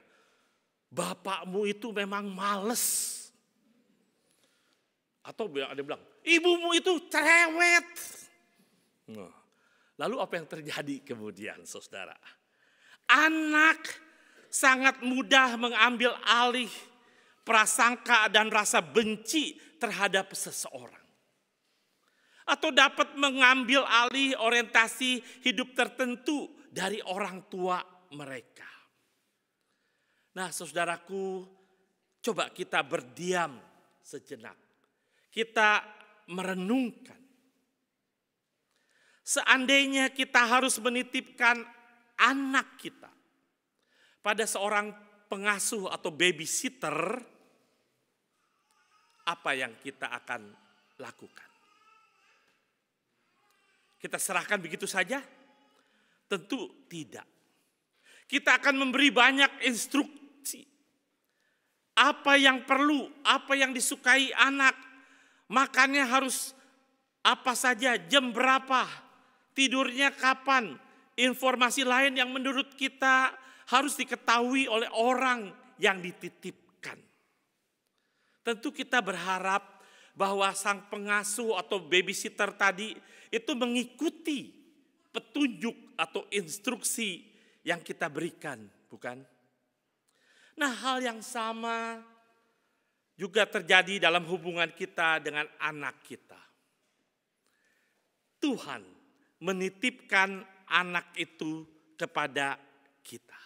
bapakmu itu memang males. Atau dia bilang, ibumu itu cerewet. Nah, lalu apa yang terjadi kemudian saudara? Anak sangat mudah mengambil alih prasangka dan rasa benci terhadap seseorang. Atau dapat mengambil alih orientasi hidup tertentu dari orang tua mereka. Nah saudaraku, coba kita berdiam sejenak. Kita merenungkan. Seandainya kita harus menitipkan anak kita pada seorang pengasuh atau babysitter, apa yang kita akan lakukan? Kita serahkan begitu saja? Tentu tidak. Kita akan memberi banyak instruksi. Apa yang perlu, apa yang disukai anak, makannya harus apa saja, jam berapa, tidurnya kapan, informasi lain yang menurut kita harus diketahui oleh orang yang dititipkan. Tentu kita berharap bahwa sang pengasuh atau babysitter tadi itu mengikuti petunjuk atau instruksi yang kita berikan, bukan? Nah, hal yang sama juga terjadi dalam hubungan kita dengan anak kita. Tuhan menitipkan anak itu kepada kita.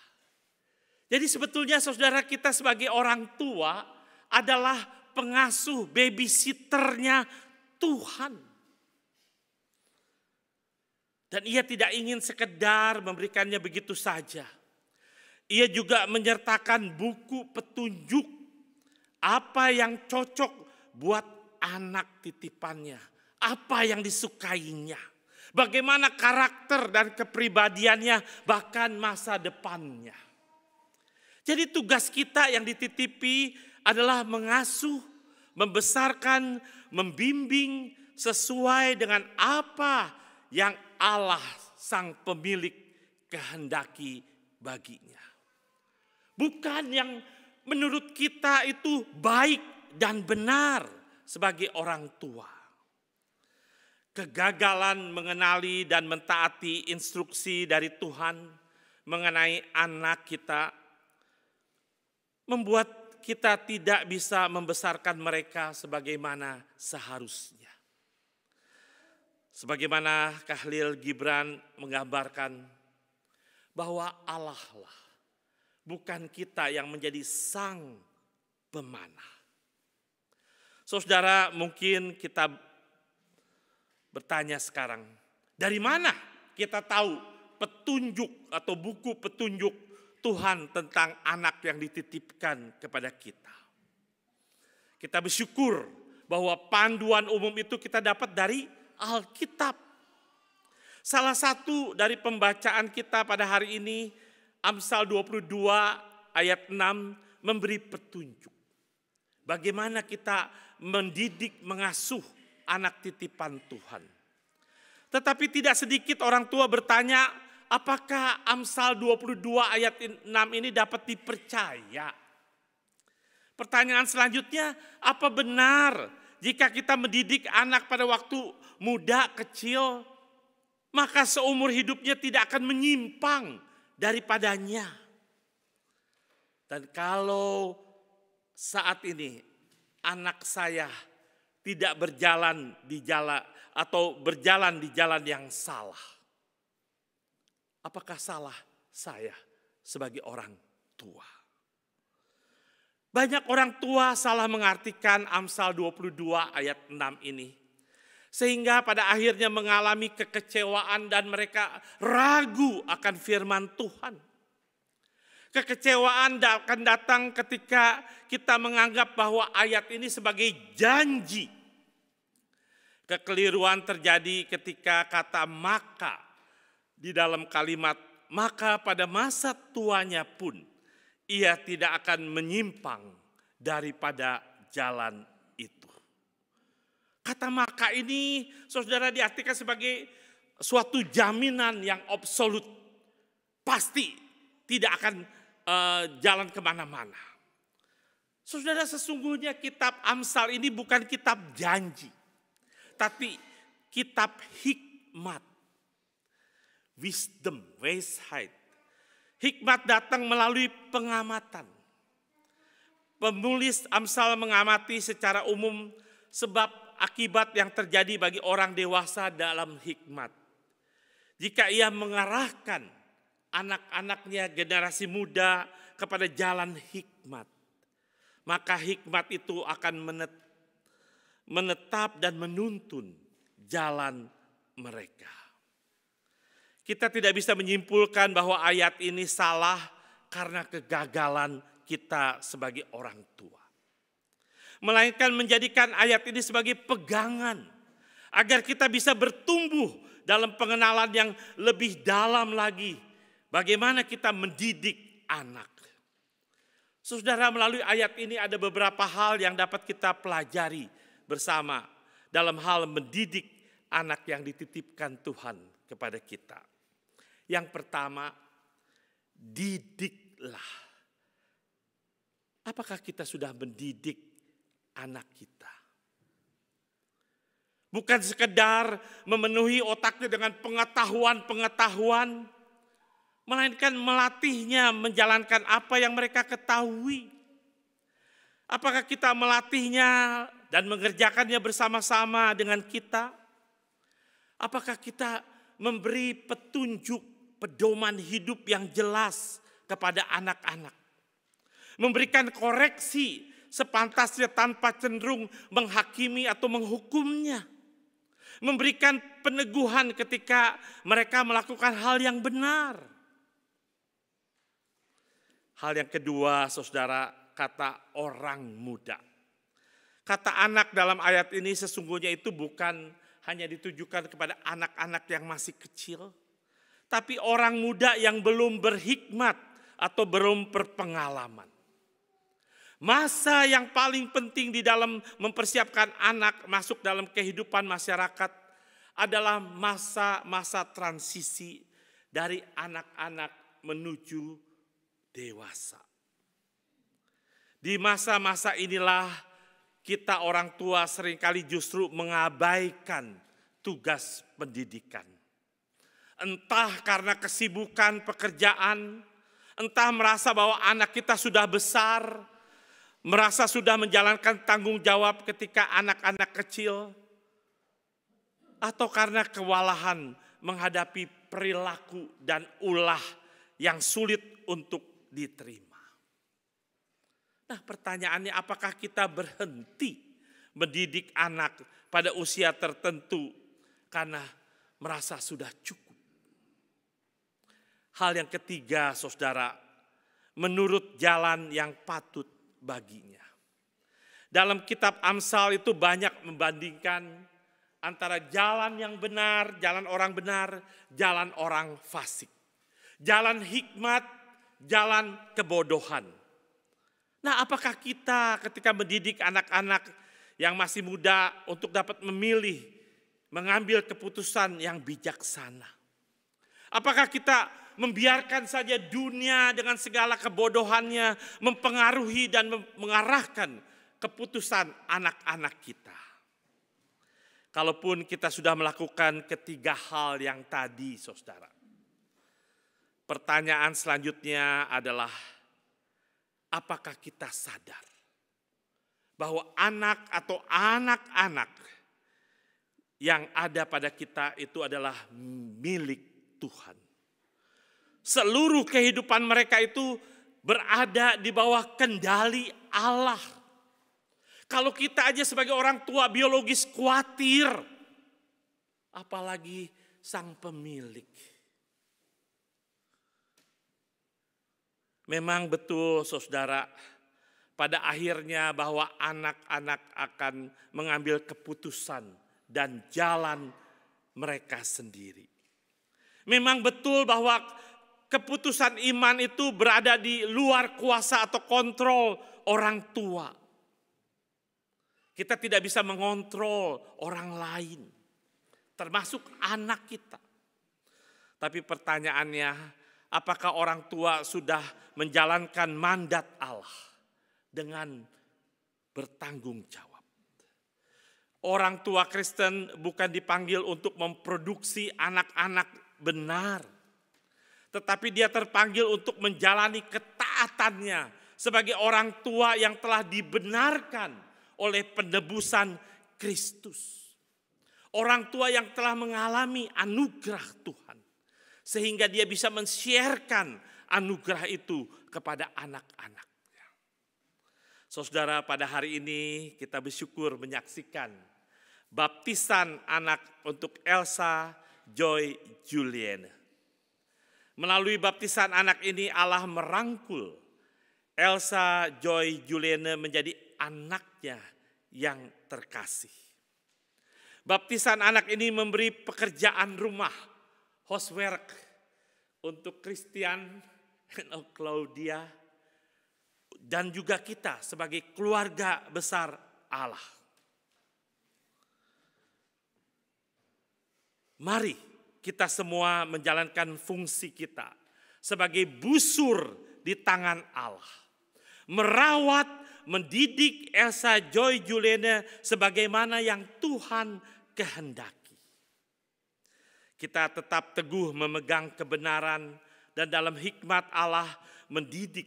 Jadi sebetulnya saudara, kita sebagai orang tua adalah pengasuh, babysitternya Tuhan. Dan ia tidak ingin sekedar memberikannya begitu saja. Ia juga menyertakan buku petunjuk apa yang cocok buat anak titipannya. Apa yang disukainya. Bagaimana karakter dan kepribadiannya, bahkan masa depannya. Jadi tugas kita yang dititipi adalah mengasuh, membesarkan, membimbing sesuai dengan apa yang Allah sang pemilik kehendaki baginya. Bukan yang menurut kita itu baik dan benar sebagai orang tua. Kegagalan mengenali dan mentaati instruksi dari Tuhan mengenai anak kita membuat kita tidak bisa membesarkan mereka sebagaimana seharusnya. Sebagaimana Khalil Gibran menggambarkan bahwa Allah lah, bukan kita yang menjadi sang pemanah. Saudara, mungkin kita bertanya sekarang, dari mana kita tahu petunjuk atau buku petunjuk Tuhan tentang anak yang dititipkan kepada kita? Kita bersyukur bahwa panduan umum itu kita dapat dari Alkitab. Salah satu dari pembacaan kita pada hari ini, Amsal 22 ayat 6 memberi petunjuk. Bagaimana kita mendidik, mengasuh anak titipan Tuhan. Tetapi tidak sedikit orang tua bertanya, apakah Amsal 22 ayat 6 ini dapat dipercaya? Pertanyaan selanjutnya, apa benar jika kita mendidik anak pada waktu muda, kecil, maka seumur hidupnya tidak akan menyimpang daripadanya? Dan kalau saat ini anak saya tidak berjalan di jalan atau berjalan di jalan yang salah, apakah salah saya sebagai orang tua? Banyak orang tua salah mengartikan Amsal 22 ayat 6 ini. Sehingga pada akhirnya mengalami kekecewaan dan mereka ragu akan firman Tuhan. Kekecewaan akan datang ketika kita menganggap bahwa ayat ini sebagai janji. Kekeliruan terjadi ketika kata maka di dalam kalimat maka pada masa tuanya pun ia tidak akan menyimpang daripada jalan itu. Kata maka ini saudara diartikan sebagai suatu jaminan yang absolut. Pasti tidak akan jalan kemana-mana. Saudara, sesungguhnya kitab Amsal ini bukan kitab janji. Tapi kitab hikmat. Wisdom, weisheit. Hikmat datang melalui pengamatan. Penulis Amsal mengamati secara umum sebab akibat yang terjadi bagi orang dewasa dalam hikmat. Jika ia mengarahkan anak-anaknya generasi muda kepada jalan hikmat, maka hikmat itu akan menetap dan menuntun jalan mereka. Kita tidak bisa menyimpulkan bahwa ayat ini salah karena kegagalan kita sebagai orang tua. Melainkan menjadikan ayat ini sebagai pegangan agar kita bisa bertumbuh dalam pengenalan yang lebih dalam lagi. Bagaimana kita mendidik anak. Saudara, melalui ayat ini ada beberapa hal yang dapat kita pelajari bersama dalam hal mendidik anak yang dititipkan Tuhan kepada kita. Yang pertama, didiklah. Apakah kita sudah mendidik anak kita? Bukan sekedar memenuhi otaknya dengan pengetahuan-pengetahuan, melainkan melatihnya menjalankan apa yang mereka ketahui. Apakah kita melatihnya dan mengerjakannya bersama-sama dengan kita? Apakah kita memberi petunjuk, pedoman hidup yang jelas kepada anak-anak? Memberikan koreksi sepantasnya tanpa cenderung menghakimi atau menghukumnya. Memberikan peneguhan ketika mereka melakukan hal yang benar. Hal yang kedua, saudara, kata orang muda. Kata anak dalam ayat ini sesungguhnya itu bukan hanya ditujukan kepada anak-anak yang masih kecil, tapi orang muda yang belum berhikmat atau belum berpengalaman. Masa yang paling penting di dalam mempersiapkan anak masuk dalam kehidupan masyarakat adalah masa-masa transisi dari anak-anak menuju dewasa. Di masa-masa inilah kita orang tua seringkali justru mengabaikan tugas pendidikan. Entah karena kesibukan pekerjaan, entah merasa bahwa anak kita sudah besar, merasa sudah menjalankan tanggung jawab ketika anak-anak kecil, atau karena kewalahan menghadapi perilaku dan ulah yang sulit untuk diterima. Nah, pertanyaannya, apakah kita berhenti mendidik anak pada usia tertentu karena merasa sudah cukup? Hal yang ketiga, saudara, menurut jalan yang patut baginya. dalam kitab Amsal itu banyak membandingkan antara jalan yang benar, jalan orang benar, jalan orang fasik. Jalan hikmat, jalan kebodohan. Nah, apakah kita ketika mendidik anak-anak yang masih muda untuk dapat memilih, mengambil keputusan yang bijaksana? Apakah kita membiarkan saja dunia dengan segala kebodohannya mempengaruhi dan mengarahkan keputusan anak-anak kita? Kalaupun kita sudah melakukan ketiga hal yang tadi, saudara, pertanyaan selanjutnya adalah, apakah kita sadar bahwa anak atau anak-anak yang ada pada kita itu adalah milik Tuhan? Seluruh kehidupan mereka itu berada di bawah kendali Allah. Kalau kita aja sebagai orang tua biologis khawatir, apalagi sang pemilik. Memang betul, saudara, pada akhirnya bahwa anak-anak akan mengambil keputusan dan jalan mereka sendiri. Memang betul bahwa keputusan iman itu berada di luar kuasa atau kontrol orang tua. Kita tidak bisa mengontrol orang lain, termasuk anak kita. Tapi pertanyaannya, apakah orang tua sudah menjalankan mandat Allah dengan bertanggung jawab? Orang tua Kristen bukan dipanggil untuk memproduksi anak-anak benar, tetapi dia terpanggil untuk menjalani ketaatannya sebagai orang tua yang telah dibenarkan oleh penebusan Kristus. Orang tua yang telah mengalami anugerah Tuhan, sehingga dia bisa men-sharekan anugerah itu kepada anak-anaknya. Saudara, pada hari ini kita bersyukur menyaksikan baptisan anak untuk Elsa Joy Juliana. Melalui baptisan anak ini Allah merangkul Elsa Joy Juliana menjadi anaknya yang terkasih. Baptisan anak ini memberi pekerjaan rumah, housework, untuk Christian dan Claudia, dan juga kita sebagai keluarga besar Allah. Mari kita semua menjalankan fungsi kita sebagai busur di tangan Allah. Merawat, mendidik Elsa Joy Juliana sebagaimana yang Tuhan kehendaki. Kita tetap teguh memegang kebenaran dan dalam hikmat Allah mendidik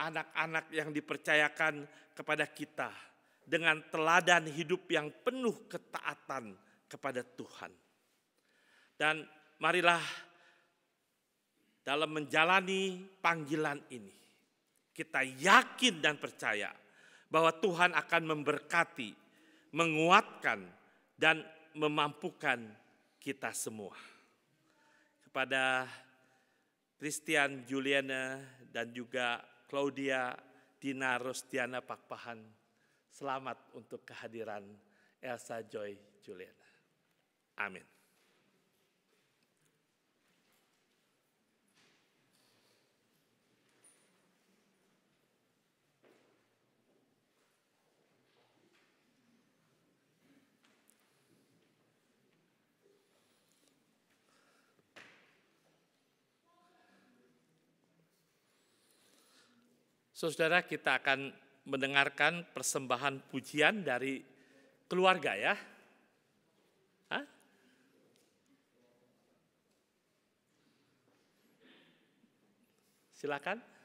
anak-anak yang dipercayakan kepada kita dengan teladan hidup yang penuh ketaatan kepada Tuhan. Dan marilah dalam menjalani panggilan ini, kita yakin dan percaya bahwa Tuhan akan memberkati, menguatkan, dan memampukan kita semua. Kepada Christian Juliana dan juga Claudia Dina Rostiana Pakpahan, selamat untuk kehadiran Elsa Joy Juliana. Amin. Saudara, kita akan mendengarkan persembahan pujian dari keluarga ya. Hah? Silakan.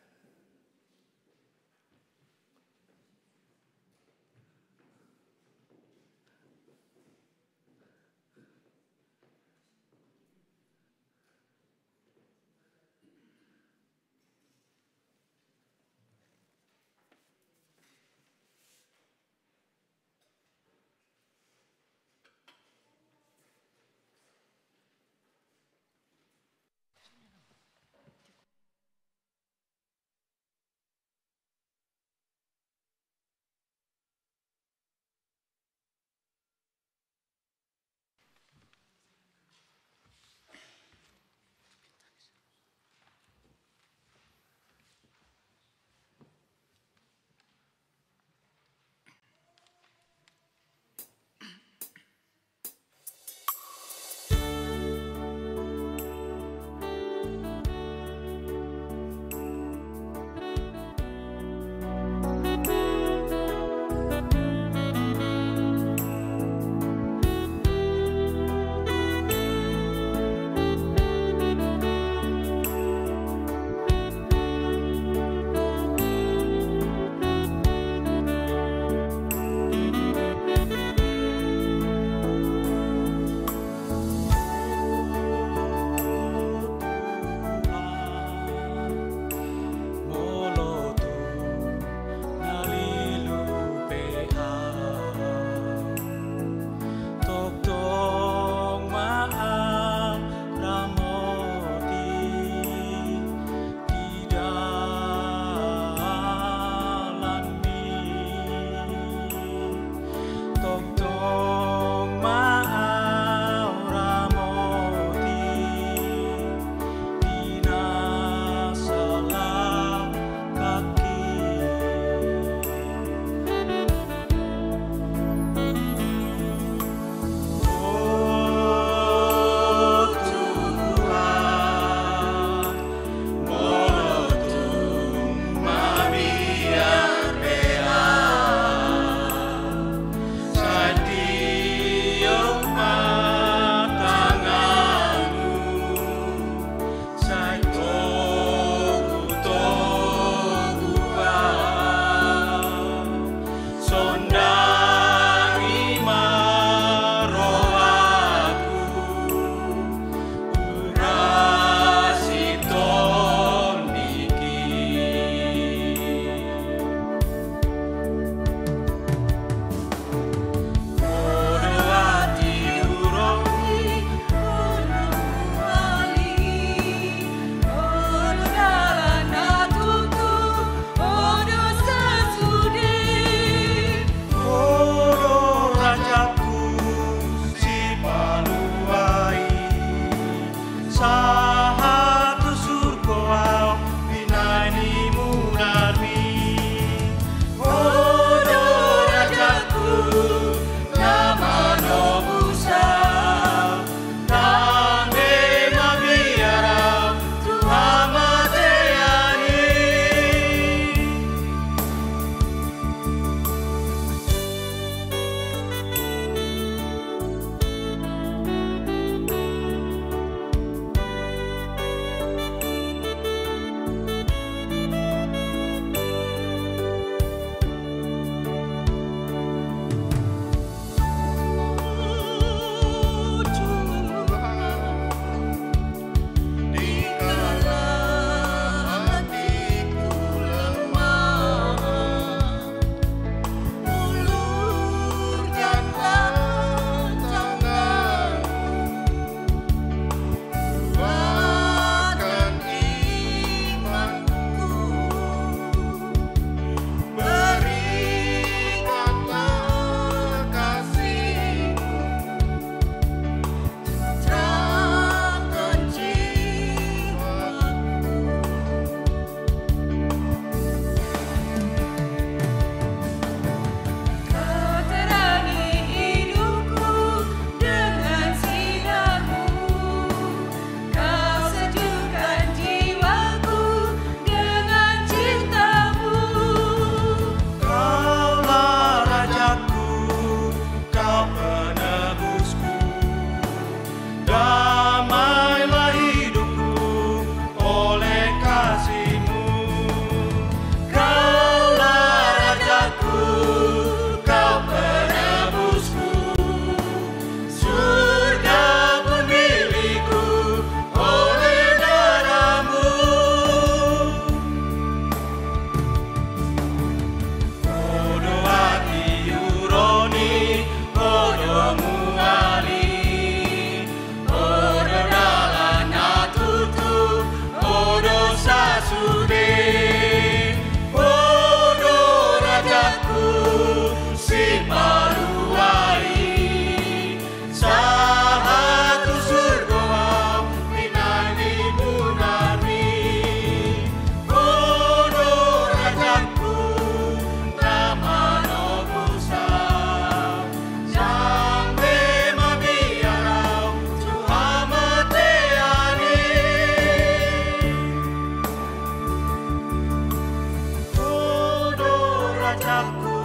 mataku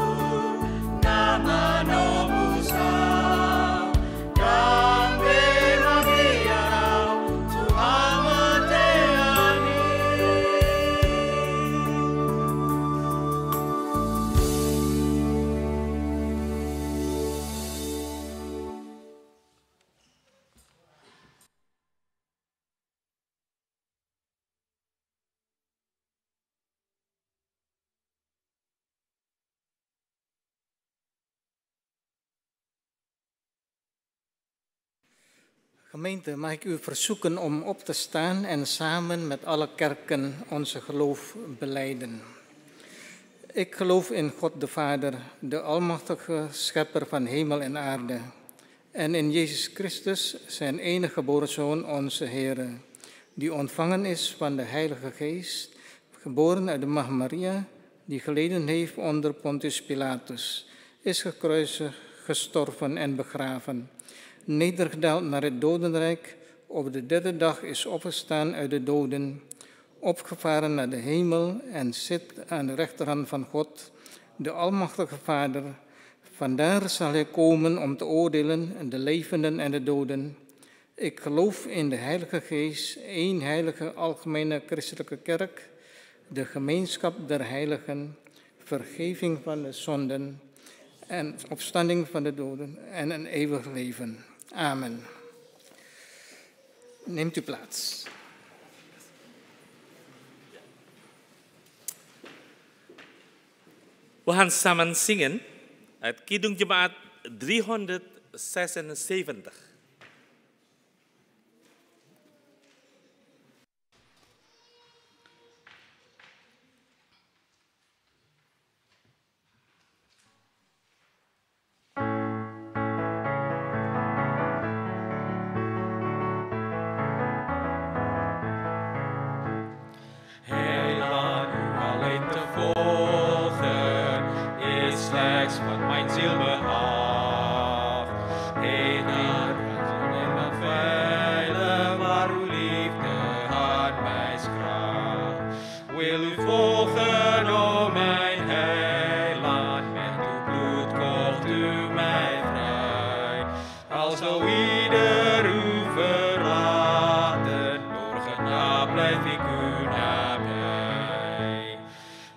nama-Mu Sang dan bahagia Tuhan melayani. Gemeente, mag ik u verzoeken om op te staan en samen met alle kerken onze geloof belijden. Ik geloof in God de Vader, de almachtige schepper van hemel en aarde. En in Jezus Christus, zijn enige geboren Zoon, onze Heer, die ontvangen is van de Heilige Geest, geboren uit de Maagd Maria, die geleden heeft onder Pontius Pilatus, is gekruisigd, gestorven en begraven, nedergedaald naar het dodenrijk, op de derde dag is opgestaan uit de doden, opgevaren naar de hemel en zit aan de rechterhand van God, de Almachtige Vader. Vandaar zal hij komen om te oordelen de levenden en de doden. Ik geloof in de Heilige Geest, één heilige algemene christelijke kerk, de gemeenschap der heiligen, vergeving van de zonden en opstanding van de doden en een eeuwig leven. Amen. Neemt u plaats. We gaan samen zingen uit Kidung Jemaat 376. Slechts wat mijn ziel behaagt. Heden in mijn veilig, waar uw liefde aan mij schraagt. Wil u volgen, o mijn heiland, met uw bloed kocht u mij vrij. Al zou ieder u verlaten, door genade blijf ik u nabij.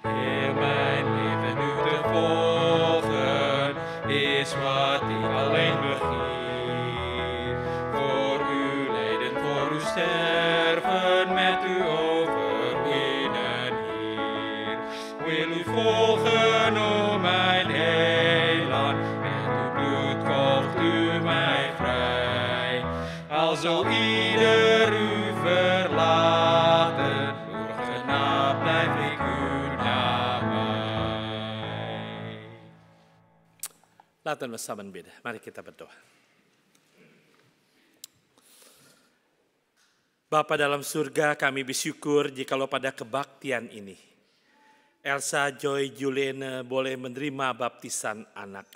Heel mijn leven u te volgen, is wat ik alleen begeer. Voor uw lijden, voor uw sterven, met u overwinnen, Heer. Wil u volgen, o mijn heiland, met uw bloed kocht u mij vrij. Al zou ieder u verlaten, door genade blijf ik u nabij. Laten we samen bidden. Mari kita berdoa. Bapa dalam surga, kami bersyukur jikalau pada kebaktian ini Elsa Joy Juliana boleh menerima baptisan anak.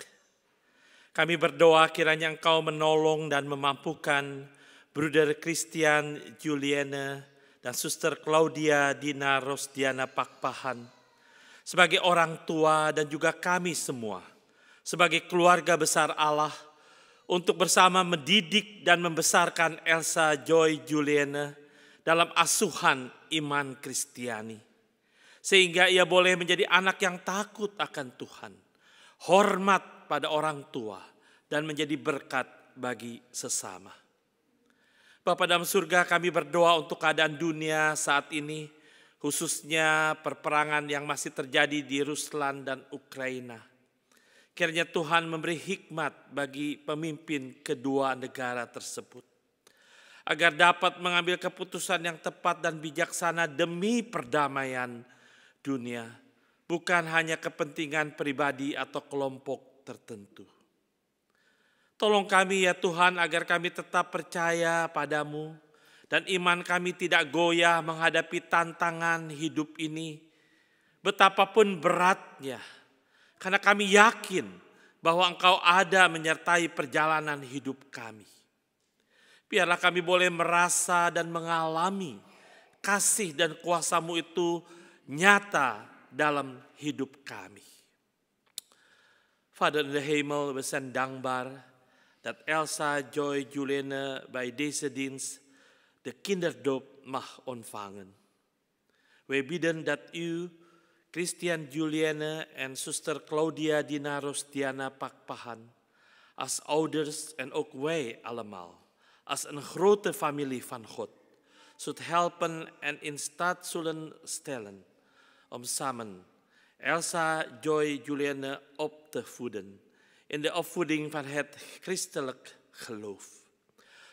Kami berdoa kiranya Engkau menolong dan memampukan Bruder Christian Juliana dan Suster Claudia Dina Rosdiana Pakpahan sebagai orang tua dan juga kami semua sebagai keluarga besar Allah untuk bersama mendidik dan membesarkan Elsa Joy Juliana dalam asuhan iman Kristiani. Sehingga ia boleh menjadi anak yang takut akan Tuhan, hormat pada orang tua, dan menjadi berkat bagi sesama. Bapa dalam surga, kami berdoa untuk keadaan dunia saat ini, khususnya perperangan yang masih terjadi di Ruslan dan Ukraina. Kiranya Tuhan memberi hikmat bagi pemimpin kedua negara tersebut, agar dapat mengambil keputusan yang tepat dan bijaksana demi perdamaian dunia, bukan hanya kepentingan pribadi atau kelompok tertentu. Tolong kami ya Tuhan agar kami tetap percaya padamu dan iman kami tidak goyah menghadapi tantangan hidup ini, betapapun beratnya. Karena kami yakin bahwa Engkau ada menyertai perjalanan hidup kami. Biarlah kami boleh merasa dan mengalami kasih dan kuasa-Mu itu nyata dalam hidup kami. Vader in de hemel, we zijn dankbaar dat Elsa Joy Julienne bij deze dienst de kinderdoop mag ontvangen. Wij bidden dat u, Christian Julienne en zuster Claudia Dina Rostiana Pakpahan, als ouders en ook wij allemaal, als een grote familie van God, zult helpen en in staat zullen stellen om samen Elsa Joy Julienne op te voeden in de opvoeding van het christelijk geloof,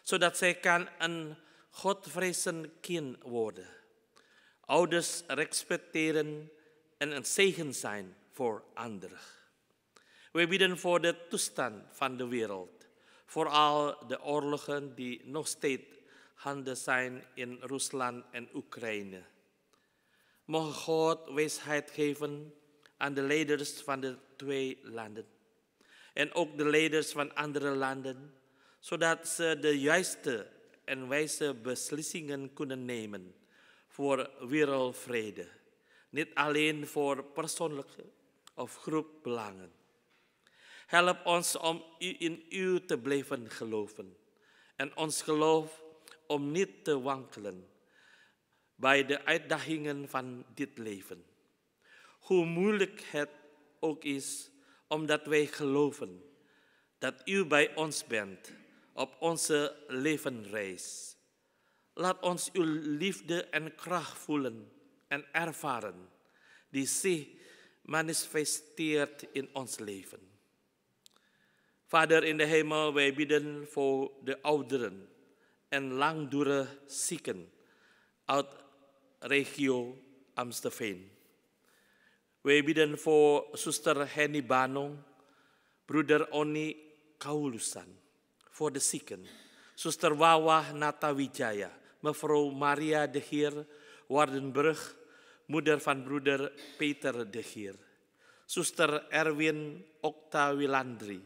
zodat zij kan een godvrezend kind worden, ouders respecteren en een zegen zijn voor anderen. We bidden voor de toestand van de wereld, vooral de oorlogen die nog steeds gaande zijn in Rusland en Oekraïne. Mogen God wijsheid geven aan de leiders van de twee landen en ook de leiders van andere landen, zodat ze de juiste en wijze beslissingen kunnen nemen voor wereldvrede, niet alleen voor persoonlijke of groepbelangen. Help ons om in u te blijven geloven en ons geloof om niet te wankelen bij de uitdagingen van dit leven. Hoe moeilijk het ook is, omdat wij geloven dat u bij ons bent op onze levensreis. Laat ons uw liefde en kracht voelen en ervaren, die zich manifesteert in ons leven. Vader in de hemel, wij bidden voor de ouderen en langdurige zieken uit regio Amstelveen. Wij bidden voor zuster Henny Banong, broeder Oni Kaulusan, voor de zieken, zuster Wawa Natawijaya, mevrouw Maria de Heer Wardenburg, moeder van broeder Peter de Heer, zuster Erwin Octawilandri,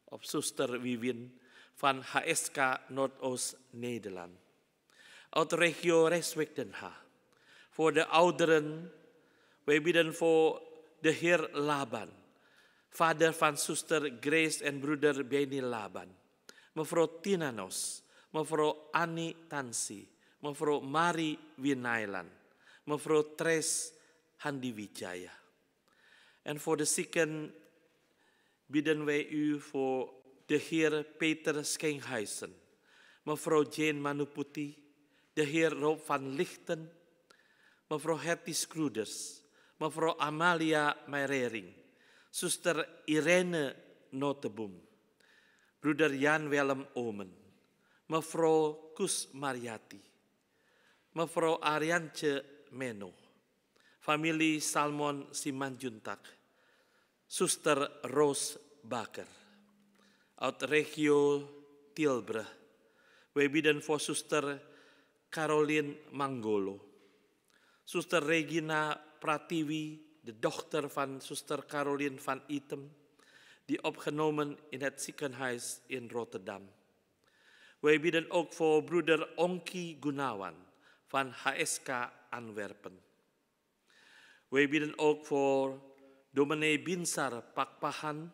of zuster Wiwin van HSK Noordoost Nederland. Uit regio Rijswijk Den Haag. Voor de ouderen, wij bidden voor de Heer Laban, vader van zuster Grace en broeder Benny Laban, mevrouw Tinanos, mevrouw Annie Tansi, mevrouw Marie Winailan, mevrouw Tres Handiwijaya. En voor de zieken bidden wij u voor de Heer Peter Schijnhuizen, mevrouw Jane Manuputi, de Heer Rob van Lichten, mevrouw Hetty Scroeders, mevrouw Amalia Meirering, zuster Irene Noteboom, broeder Jan Willem Omen, mevrouw Kus Mariati, mevrouw Ariantje Meno, familie Salmon Simanjuntak, zuster Roos Baker, uit regio Tilburg. Wij bidden voor zuster Caroline Mangolo, zuster Regina Pratiwi, de dochter van zuster Caroline van Item, die opgenomen in het ziekenhuis in Rotterdam. Wij bidden ook voor broeder Onki Gunawan van HSK Antwerpen. Wij bidden ook voor dominee Binsar Pakpahan.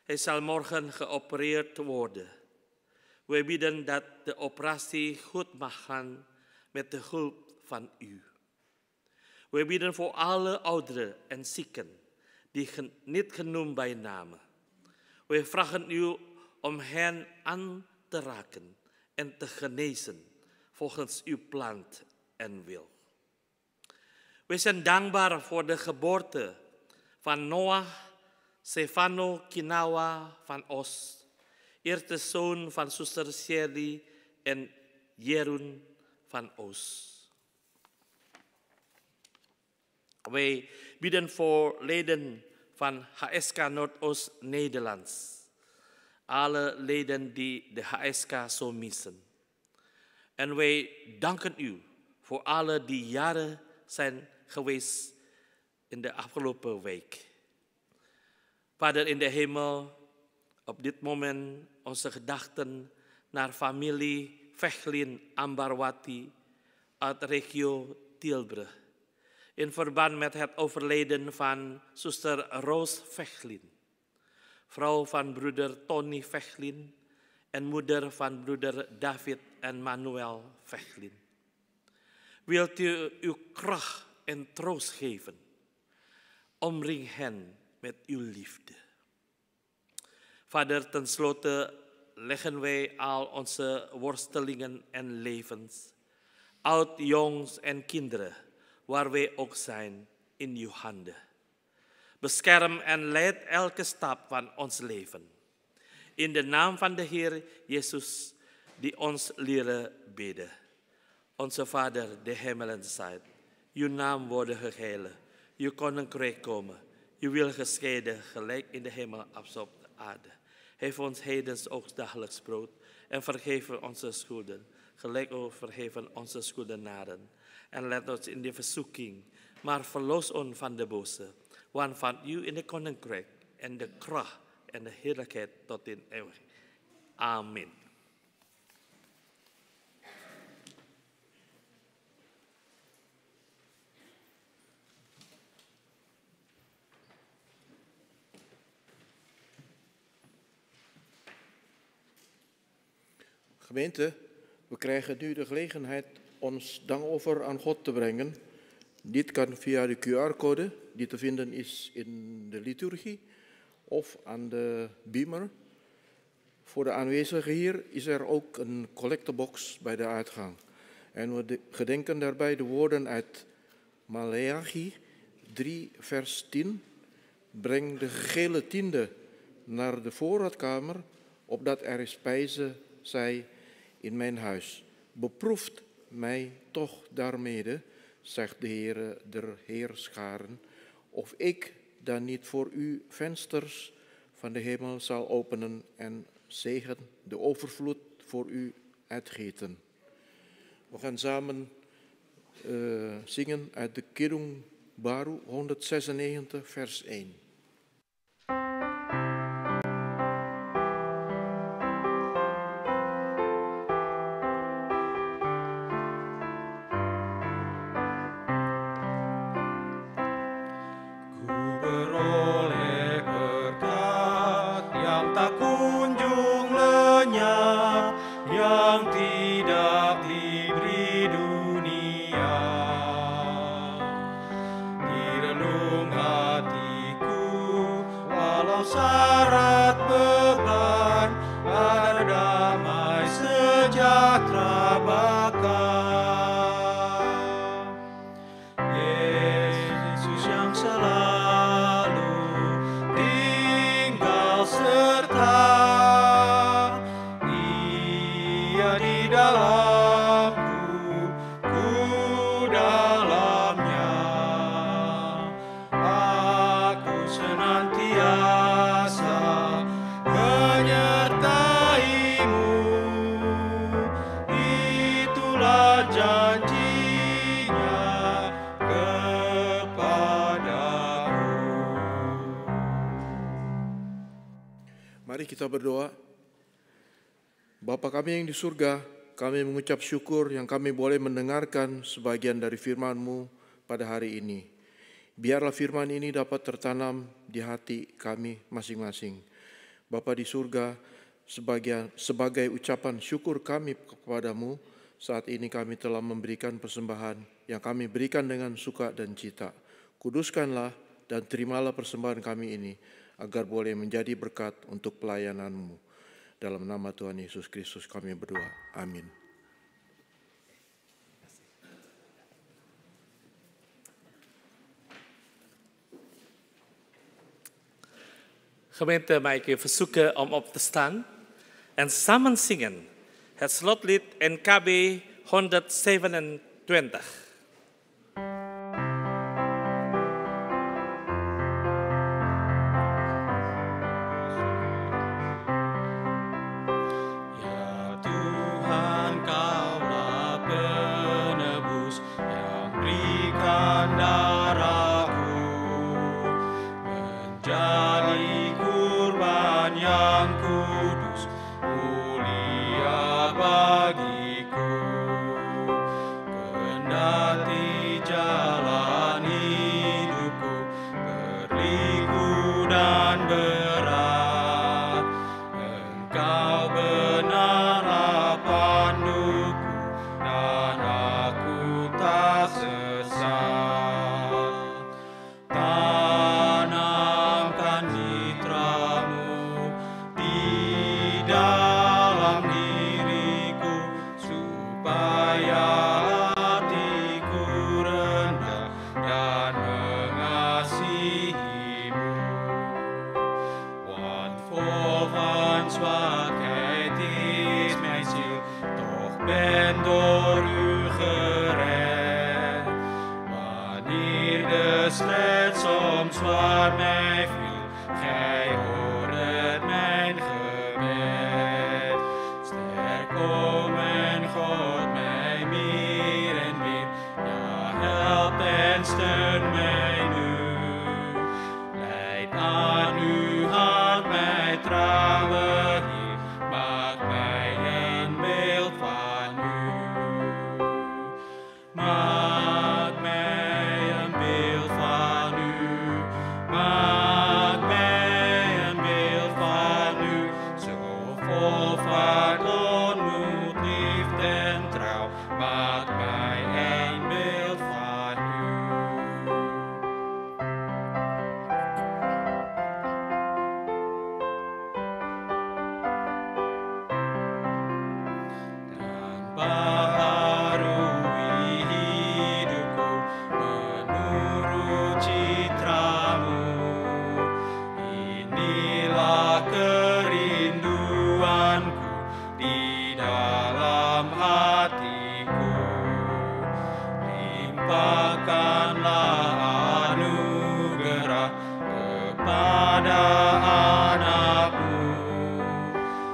Hij zal morgen geopereerd worden. Wij bidden dat de operatie goed mag gaan met de hulp van u. Wij bidden voor alle ouderen en zieken die niet genoemd bij naam. Wij vragen u om hen aan te raken en te genezen volgens uw plan en wil. Wij zijn dankbaar voor de geboorte van Noah Stefano Kinawa van Os, eerste zoon van zuster Shirley en Jeroen van Os. Wij bidden voor leden van HSK Noordoost Nederlands. Alle leden die de HSK zo missen. En wij danken u voor alle die jaren zijn geweest in de afgelopen week. Vader in de hemel, op dit moment onze gedachten naar familie Vechlin Ambarwati uit regio Tilburg. In verband met het overlijden van zuster Roos Vechlin. vrouw van broeder Tony Vechlin en moeder van broeder David en Manuel Vechlin. Wilt u uw kracht en troost geven? Omring hen met uw liefde. Vader, tenslotte leggen wij al onze worstelingen en levens, oud, jongs en kinderen, waar wij ook zijn, in uw handen. Bescherm en leid elke stap van ons leven. In de naam van de Heer Jezus, die ons leren bidden. Onze Vader, de hemelen zijt, uw naam worden geheiligd, uw koninkrijk komen, uw wil geschieden, gelijk in de hemel als op de aarde. Geef ons hedens ook dagelijks brood en vergeef onze schulden, gelijk ook vergeven onze schuldenaren. En let ons in de verzoeking, maar verlos ons van de boze. Want van u in de koninkrijk en de kracht en de heerlijkheid tot in eeuwigheid. Amen. Gemeente, we krijgen nu de gelegenheid ons dankoffer aan God te brengen. Dit kan via de QR-code die te vinden is in de liturgie of aan de beamer. Voor de aanwezigen hier is er ook een collectebox bij de uitgang. En we gedenken daarbij de woorden uit Maleachi 3 vers 10. Breng de gehele tiende naar de voorraadkamer, opdat er spijze zij in mijn huis. Beproeft mij toch daarmede, zegt de Heere der Heerscharen, of ik dan niet voor u vensters van de hemel zal openen en zegen de overvloed voor u uitgieten. We gaan samen zingen uit de Kidung Baru 196 vers 1. Mari kita berdoa. Bapa kami yang di surga, kami mengucap syukur yang kami boleh mendengarkan sebagian dari firman-Mu pada hari ini. Biarlah firman ini dapat tertanam di hati kami masing-masing. Bapa di surga, sebagai ucapan syukur kami kepadamu, saat ini kami telah memberikan persembahan yang kami berikan dengan suka dan cita. Kuduskanlah dan terimalah persembahan kami ini, agar boleh menjadi berkat untuk pelayanan-Mu. Dalam nama Tuhan Yesus Kristus kami berdoa. Amin. Gemeente, mag ik u verzoeken om op te staan en samen zingen het slotlied NKB 127. Mulia bagiku, slet soms waar mij viel, gij hoordet mijn gebed. Sterk, o mijn God, mij meer en meer, ja, help en steun mij nu. Leid aan uw hand mij trouwe Heer, maak mij een beeld van u. Maak mij een beeld van u, maak mij een beeld van u, zo vol vaart, onmoed, liefde en trouw, maak mij een beeld van u. Dan baharui hidupku menurut citramu. Inilah kerinduanku di dalam hatiku. Limpahkanlah anugerah kepada anakmu,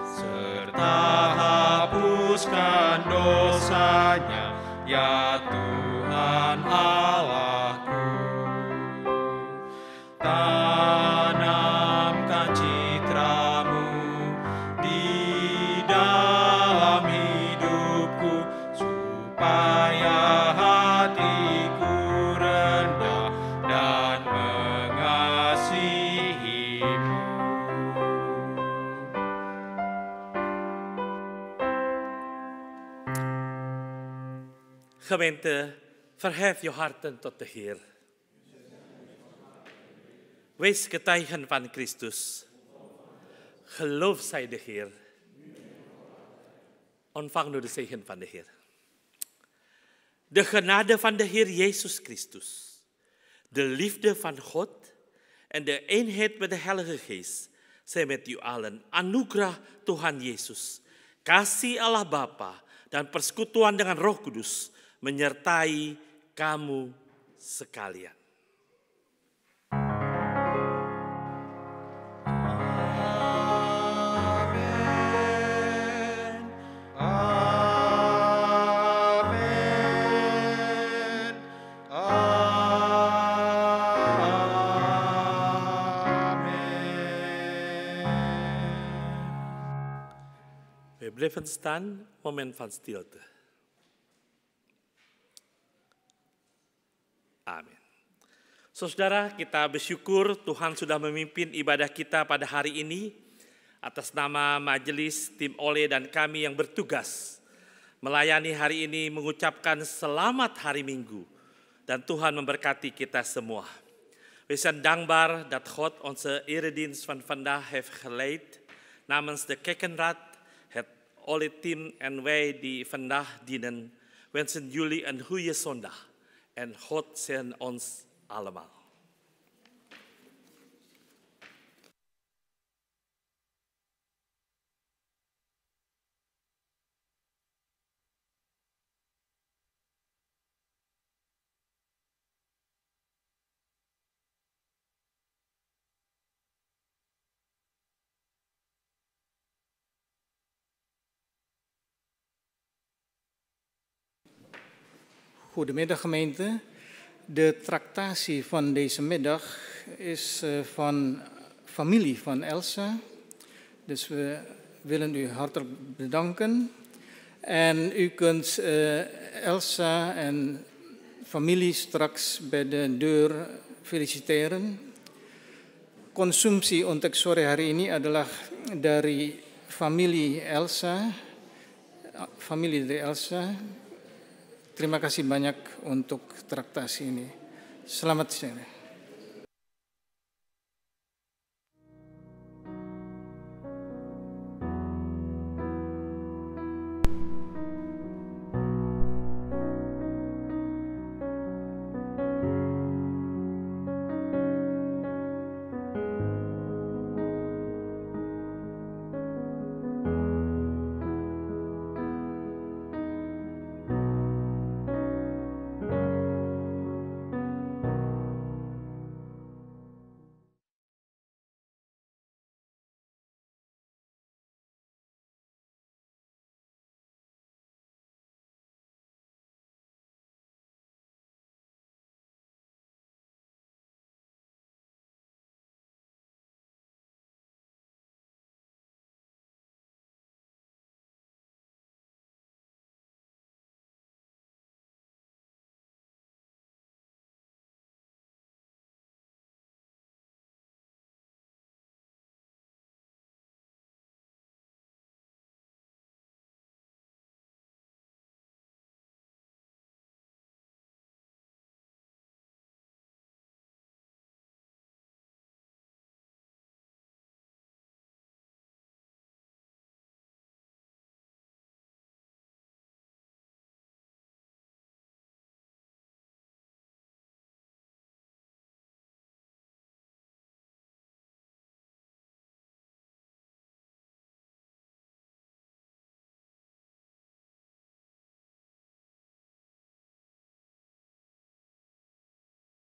serta hapuskan dosanya, ya Tuhan Allahku. Tanamkan citramu di dalam hidupku, supaya hatiku rendah dan mengasihimu. Gemeente, verhef je harten tot de Heer. Wees getuigen van Christus. Geloof zij de Heer. Ontvang nu de zegen van de Heer. De genade van de Heer Jezus Christus, de liefde van God en de eenheid met de Heilige Geest zijn met u allen. Anugerah Tuhan Yesus, kasih Allah Bapa dan persekutuan dengan Roh Kudus menyertai kamu sekalian. We blijven staan, moment van stilte. Amin. Saudara, kita bersyukur Tuhan sudah memimpin ibadah kita pada hari ini. Atas nama majelis, tim Ole dan kami yang bertugas melayani hari ini mengucapkan selamat hari Minggu. Dan Tuhan memberkati kita semua. We zijn dankbaar dat God onze eredienst van vandaag heeft geleid. Namens de Kerkenraad, het Ole-team en wij die vandaag dienen, wensen jullie een goede zondag. En God zegen ons allemaal. Goedemiddag gemeente. De tractatie van deze middag is van familie van Elsa. Dus we willen u hartelijk bedanken. En u kunt Elsa en familie straks bij de deur feliciteren. Konsumsi untuk sore hari ini adalah dari familie Elsa. Familie dari Elsa. Terima kasih banyak untuk traktasi ini. Selamat siang.